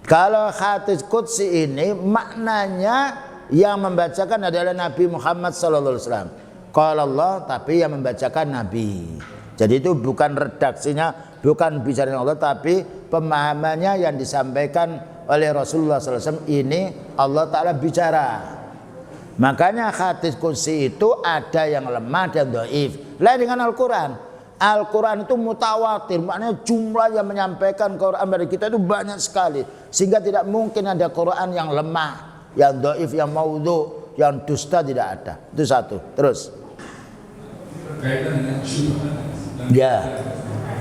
Kalau hadis qudsi ini maknanya yang membacakan adalah Nabi Muhammad SAW. Qala Allah, tapi yang membacakan Nabi. Jadi itu bukan redaksinya, bukan bicara Allah, tapi pemahamannya yang disampaikan oleh Rasulullah SAW. Ini Allah Ta'ala bicara. Makanya hadis qudsi itu ada yang lemah dan dhaif. Lain dengan Al-Quran. Al-Quran itu mutawatir, maknanya jumlah yang menyampaikan Quran dari kita itu banyak sekali, sehingga tidak mungkin ada Quran yang lemah, yang dhaif, yang maudhu, yang dusta, tidak ada. Itu satu. Terus berkaitan dengan syubhat dan ya,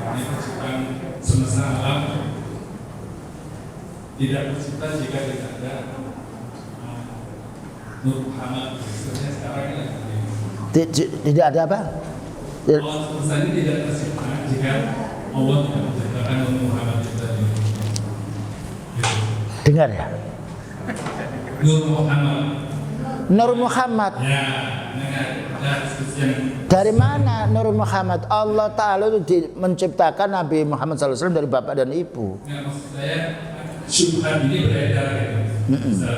penciptaan semesta alam tidak tercipta jika tidak ada Nur Muhammad. Sebenarnya sekarang ini tidak ada apa? alam semesta ini tidak tercipta jika Allah tidak menciptakan Nur Muhammad itu tadi. Dengar ya. Nur Muhammad. Nur Muhammad. Ya, ada diskusi yang Dari mana Nur Muhammad? Allah Ta'ala itu menciptakan Nabi Muhammad SAW dari bapak dan ibu. ya, maksud saya syubhat ini beredar gitu.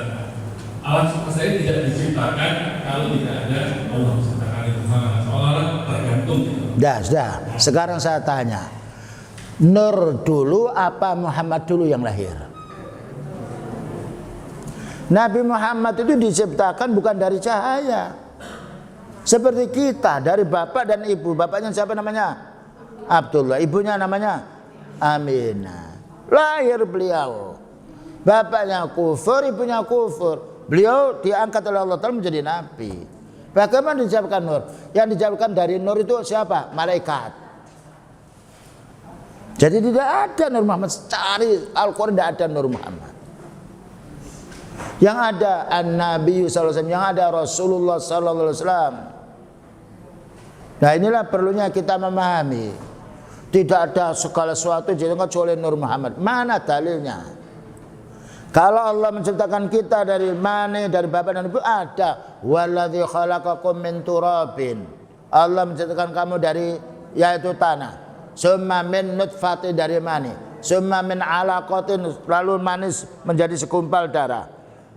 Alam semesta ini tidak diciptakan kalau tidak ada Allah menciptakan Nabi Muhammad. Seolah-olah tergantung gitu. Sudah. Sekarang saya tanya, Nur dulu apa Muhammad dulu yang lahir? Nabi Muhammad itu diciptakan bukan dari cahaya. Seperti kita dari bapak dan ibu. Bapaknya siapa namanya? Abdullah. Ibunya namanya Aminah. Lahir beliau. Bapaknya kufur, ibunya kufur. Beliau diangkat oleh Allah Ta'ala menjadi nabi. Bagaimana dijawabkan nur? Yang dijawabkan dari nur itu siapa? Malaikat. Jadi tidak ada Nur Muhammad. Cari Al-Quran tidak ada Nur Muhammad. Yang ada An-Nabi sallallahu alaihi wasallam, yang ada Rasulullah sallallahu alaihi wasallam. Nah, inilah perlunya kita memahami. Tidak ada segala sesuatu kecuali Nur Muhammad. Mana dalilnya? Kalau Allah menciptakan kita dari mani, dari bapak dan ibu, ada. Walladzi khalaqakum min turabin. Allah menciptakan kamu dari yaitu tanah. Summa min nutfatin, dari mani. Summa min alaqatin, lalu manis menjadi segumpal darah.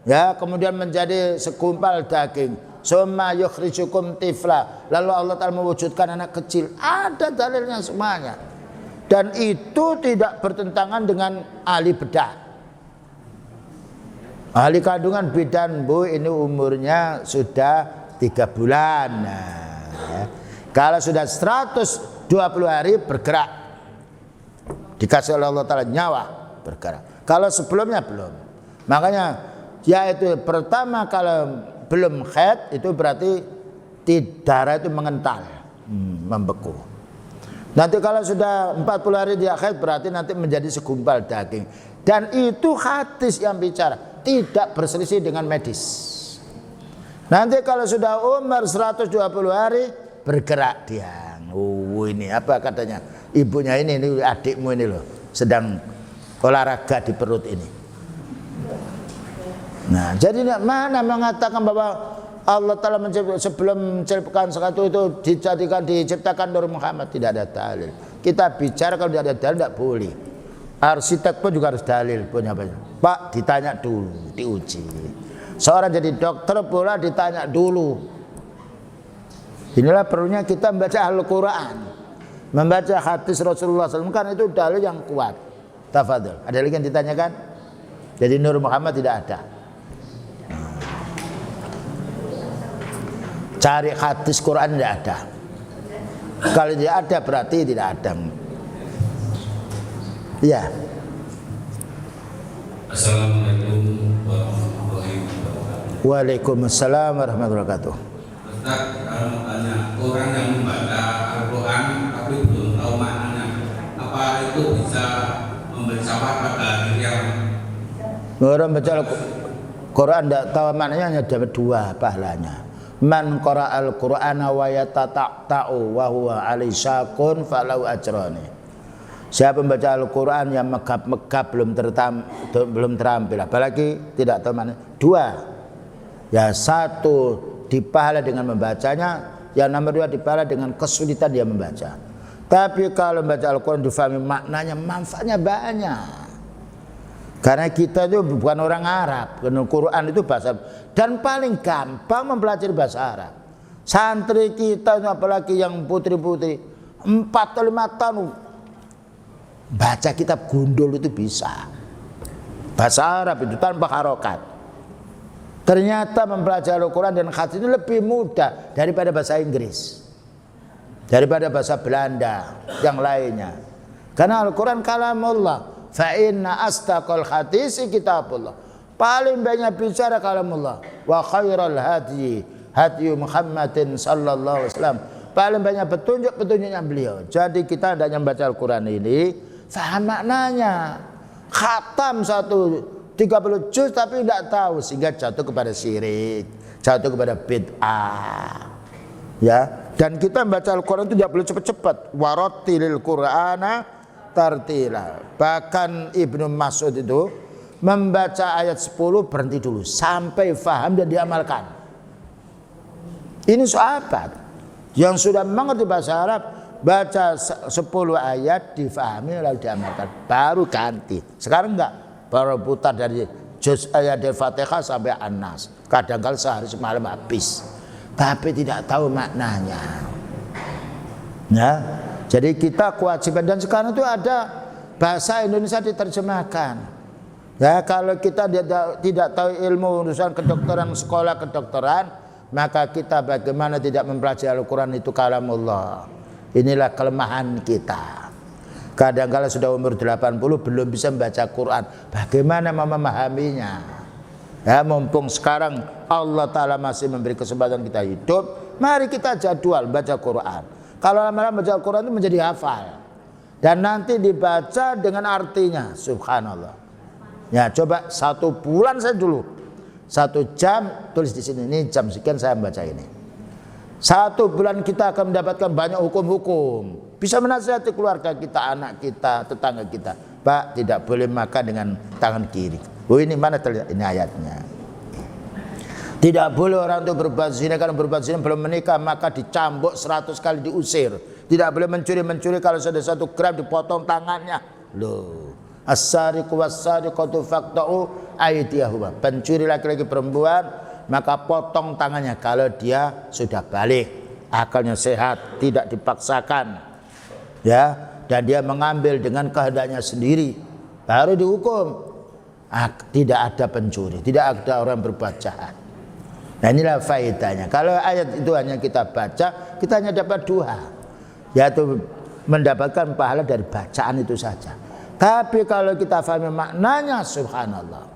Ya, kemudian menjadi segumpal daging. Summa yukhrijukum tifla, lalu Allah Ta'ala mewujudkan anak kecil. Ada dalilnya semuanya. Dan itu tidak bertentangan dengan ahli bedah. Ahli kandungan bidan, Bu, ini umurnya sudah 3 bulan. Nah, ya. Kalau sudah 120 hari bergerak, dikasih oleh Allah Ta'ala nyawa, bergerak. Kalau sebelumnya belum. Makanya yaitu pertama kalau belum haid itu berarti darah itu mengental, membeku. Nanti kalau sudah 40 hari dia haid berarti nanti menjadi segumpal daging. Dan itu hadis yang bicara, tidak berselisih dengan medis. Nanti kalau sudah umur 120 hari bergerak dia. Oh, ini apa katanya? Ibunya ini adikmu ini loh, sedang olahraga di perut ini. Nah, jadi mana mengatakan bahwa Allah Ta'ala sebelum menciptakan sesuatu itu diciptakan Nur Muhammad? Tidak ada dalil. Kita bicara kalau tidak ada dalil tidak boleh. Arsitek pun juga harus dalil punya banyak. Pak, ditanya dulu, diuji. Seorang jadi dokter pula ditanya dulu. Inilah perlunya kita membaca Al-Quran, membaca hadis Rasulullah SAW, karena itu dalil yang kuat. Tafadhol. Ada lagi yang ditanyakan? Jadi Nur Muhammad tidak ada. Cari hadis Quran tidak ada. Kalau tidak ada berarti tidak ada. Ya. Assalamualaikum warahmatullahi wabarakatuh. Waalaikumsalam warahmatullahi wabarakatuh. Ustaz, kalau tanya orang yang membaca Al-Quran tapi belum tahu maknanya, apa itu bisa memberi syafaat pada hari kiamat? Orang baca Al-Quran tidak tahu maknanya hanya ada 2 pahalanya. Man qara'al Qur'ana wa yatata'u wa huwa alisakun falau ajrani. Siapa membaca Al-Quran yang megap-megap belum terampil, apalagi tidak tahu maknanya, 2. Ya, 1 dipahala dengan membacanya, yang nomor 2 dipahala dengan kesulitan dia membaca. Tapi kalau membaca Al-Quran difahami maknanya, manfaatnya banyak. Karena kita itu bukan orang Arab, Al-Quran itu bahasa Arab. Dan paling gampang mempelajari bahasa Arab. Santri kita apalagi yang putri-putri 4 atau 5 tahun baca kitab gundul itu bisa. Bahasa Arab itu tanpa harokat. Ternyata mempelajari Al-Quran dan hadis itu lebih mudah daripada bahasa Inggris, daripada bahasa Belanda yang lainnya. Karena Al-Quran kalamullah. Fa inna astaqal hadisi kitabullah. Paling banyak bicara kalamullah. Wa khairal hadi Muhammadin sallallahu alaihi wasallam. Paling banyak petunjuk-petunjuknya beliau. Jadi kita hendaknya membaca Al-Quran ini faham maknanya. Khatam 30 juz tapi tidak tahu, sehingga jatuh kepada syirik, jatuh kepada bid'ah. Ya, dan kita membaca Al-Quran itu tidak boleh cepat-cepat. Warattilil Qur'ana tartila. Bahkan Ibnu Mas'ud itu membaca ayat 10 berhenti dulu sampai faham dan diamalkan. Ini sahabat yang sudah mengerti bahasa Arab, baca 10 ayat difahami lalu diamalkan, baru ganti. Sekarang enggak, baru putar dari juz ayat dari Fatihah sampai An-Nas. Kadang-kadang sehari semalam habis, tapi tidak tahu maknanya. Ya, Jadi kita kewajiban, dan sekarang itu ada bahasa Indonesia diterjemahkan. Ya, kalau kita tidak tahu ilmu urusan kedokteran, sekolah kedokteran, maka kita bagaimana tidak mempelajari Al-Quran, itu kalamullah. Inilah kelemahan kita. Kadang-kala sudah umur 80 belum bisa membaca Quran. Bagaimana memahaminya? Ya, mumpung sekarang Allah Ta'ala masih memberi kesempatan kita hidup, mari kita jadwal baca Quran. Kalau lama-lama baca Quran itu menjadi hafal. Dan nanti dibaca dengan artinya, subhanallah. Ya, coba 1 bulan saya dulu, 1 jam tulis di sini, ini jam sekian saya membaca ini. 1 bulan kita akan mendapatkan banyak hukum-hukum. Bisa menasihati keluarga kita, anak kita, tetangga kita. Pak, tidak boleh makan dengan tangan kiri. Oh, ini mana terlihat? Ini ayatnya. Tidak boleh orang itu berbuat zina, karena berbuat zina belum menikah maka dicambuk 100 kali, diusir. Tidak boleh mencuri, kalau sudah 1 gram dipotong tangannya. Loh. As-sariqu was-sariqatu faqta'u aydiyahuma. Pencuri laki-laki perempuan maka potong tangannya kalau dia sudah balik, akalnya sehat, tidak dipaksakan. Ya, dan dia mengambil dengan kehendaknya sendiri, baru dihukum. Tidak ada pencuri, tidak ada orang berbuat jahat. Nah, inilah faedahnya. Kalau ayat itu hanya kita baca, kita hanya dapat 2, yaitu mendapatkan pahala dari bacaan itu saja. Tapi kalau kita fahami maknanya, subhanallah.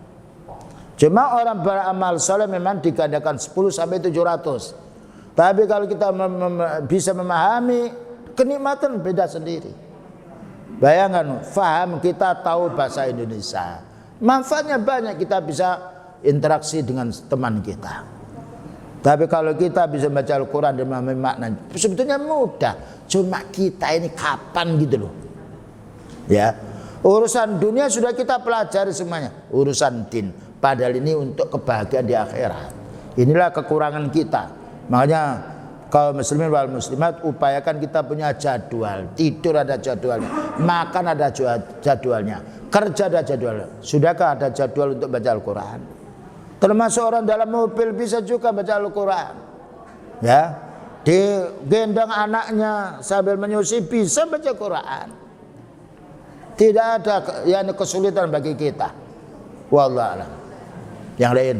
Cuma orang beramal soleh memang digandakan 10 sampai 700. Tapi kalau kita bisa memahami, kenikmatan beda sendiri. Bayangkan, faham, kita tahu bahasa Indonesia, manfaatnya banyak, kita bisa interaksi dengan teman kita. Tapi kalau kita bisa baca Al-Quran dan memahami maknanya, sebetulnya mudah. Cuma kita ini kapan gitu loh. Ya, urusan dunia sudah kita pelajari semuanya, urusan din, padahal ini untuk kebahagiaan di akhirat. Inilah kekurangan kita. Makanya kaum muslimin wal muslimat, upayakan kita punya jadwal. Tidur ada jadwalnya, makan ada jadwalnya, kerja ada jadwalnya. Sudahkah ada jadwal untuk baca Al-Quran? Termasuk orang dalam mobil bisa juga baca Al-Quran. Ya, digendong anaknya sambil menyusui bisa baca Quran. Tidak ada yang kesulitan bagi kita. Wallahu a'lam. Yang lain.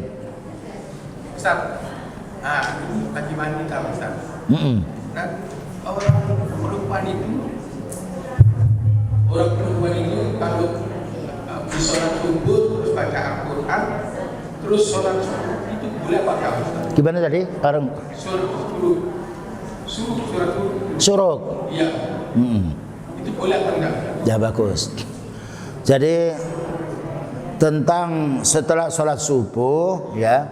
Ustaz, bagi wanita Ustaz. Nah, orang perempuan itu kalau di sholat subuh terus baca Al-Quran, terus sholat subuh itu boleh apa enggak Ustaz? Gimana tadi? Orang suruh. Iya. Itu boleh apa enggak? Ya, bagus. Jadi tentang setelah sholat subuh, ya,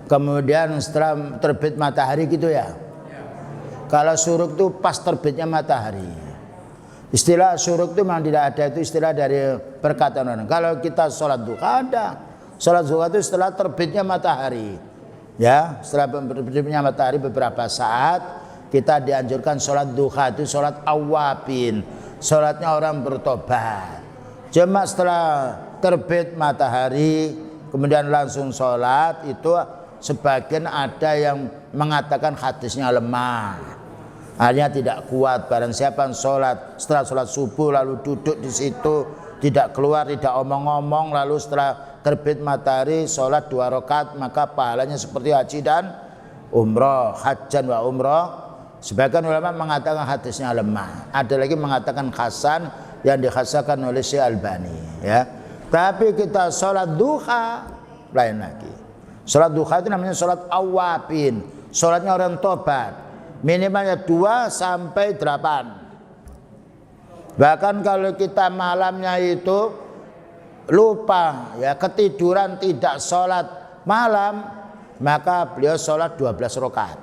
kemudian setelah terbit matahari gitu ya. Kalau syuruk itu pas terbitnya matahari. Istilah syuruk itu memang tidak ada, itu istilah dari perkataan orang. Kalau kita sholat duha ada. Sholat duha itu setelah terbitnya matahari. Ya, setelah terbitnya matahari beberapa saat kita dianjurkan sholat duha, itu sholat awabin, sholatnya orang bertobat. Cuma setelah terbit matahari kemudian langsung sholat, itu sebagian ada yang mengatakan hadisnya lemah, artinya tidak kuat. Barang siapa sholat setelah sholat subuh lalu duduk di situ, tidak keluar, tidak omong-omong, lalu setelah terbit matahari sholat 2 rakaat, maka pahalanya seperti haji dan umroh, hajjan wa umroh. Sebagian ulama mengatakan hadisnya lemah, ada lagi mengatakan hasan yang dikhasakan oleh Syekh Albani, ya. Tapi kita sholat duha lain lagi. Sholat duha itu namanya sholat awabin, sholatnya orang tobat, minimalnya 2 sampai 8. Bahkan kalau kita malamnya itu lupa, ya, ketiduran tidak sholat malam, maka beliau sholat 12 rakaat.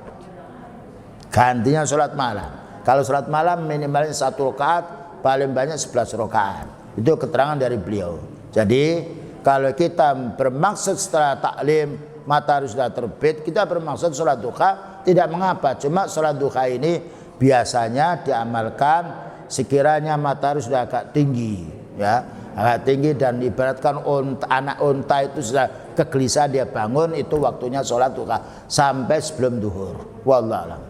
Gantinya sholat malam. Kalau sholat malam minimalnya 1 rakaat, paling banyak 11 rakaat. Itu keterangan dari beliau. Jadi kalau kita bermaksud setelah taklim matahari sudah terbit, kita bermaksud sholat duha, tidak mengapa. Cuma sholat duha ini biasanya diamalkan sekiranya matahari sudah agak tinggi, ya, agak tinggi, dan ibaratkan anak unta itu sudah kegelisahan dia bangun, itu waktunya sholat duha sampai sebelum duhur. Wallahu a'lam.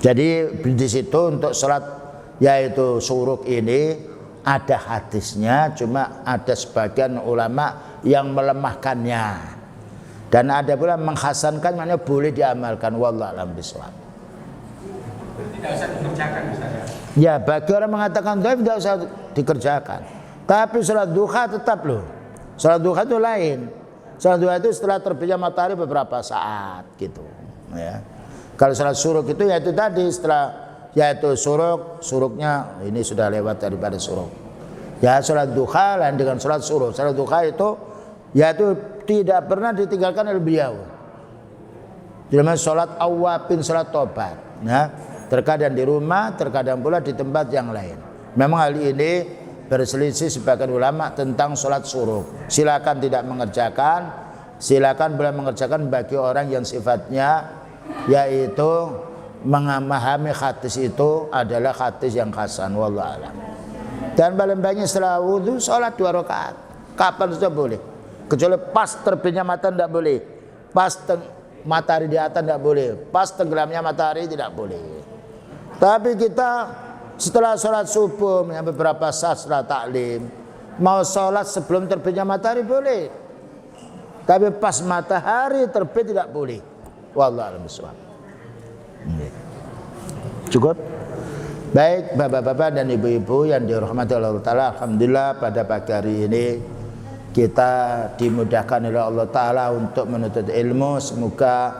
Jadi di situ untuk sholat yaitu suruk ini ada hadisnya, cuma ada sebagian ulama yang melemahkannya dan ada pula menghasankan, maknanya boleh diamalkan. Wallahu a'lam bishawab. Tidak usah dikerjakan misalnya. Ya, bagi orang mengatakan dhaif tidak usah dikerjakan. Tapi sholat duha tetap loh. Sholat duha itu lain. Sholat duha itu setelah terbitnya matahari beberapa saat gitu. Ya. Kalau sholat suruk itu yaitu tadi setelah yaitu suruknya ini sudah lewat daripada suruk. Ya, sholat duha lain dengan sholat suruk. Sholat duha itu yaitu tidak pernah ditinggalkan oleh beliau. Namanya sholat awabin, sholat tobat. Ya. Terkadang di rumah, terkadang pula di tempat yang lain. Memang hal ini berselisih sebagian ulama tentang sholat suruk. Silakan tidak mengerjakan, silakan boleh mengerjakan bagi orang yang sifatnya yaitu memahami hadis itu adalah hadis yang hasan. Wallahu a'lam. Dan paling banyak setelah wudhu sholat 2 rakaat. Kapan saja boleh, kecuali pas terbitnya matahari tidak boleh, pas matahari di atas tidak boleh, pas tenggelamnya matahari tidak boleh. Tapi kita setelah sholat subuh beberapa saat setelah taklim mau sholat sebelum terbitnya matahari boleh, tapi pas matahari terbit tidak boleh. Wallahu a'lam bishawab. Cukup. Baik bapak-bapak dan ibu-ibu yang dirahmati Allah Ta'ala, alhamdulillah pada pagi hari ini kita dimudahkan oleh Allah Ta'ala untuk menuntut ilmu. Semoga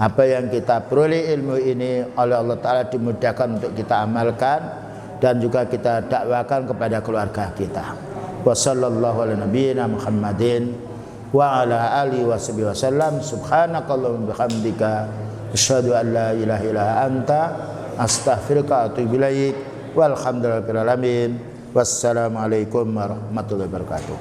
apa yang kita peroleh ilmu ini oleh Allah Ta'ala dimudahkan untuk kita amalkan dan juga kita dakwakan kepada keluarga kita. Wa sallallahu ala nabiyyina Muhammadin wa ala alihi wa sallam. Subhanakallahumma bihamdika asyhadu an la ilaha illa anta astaghfiruka wa atubu ilaik. Walhamdulillahirabbil alamin. Wassalamualaikum warahmatullahi wabarakatuh.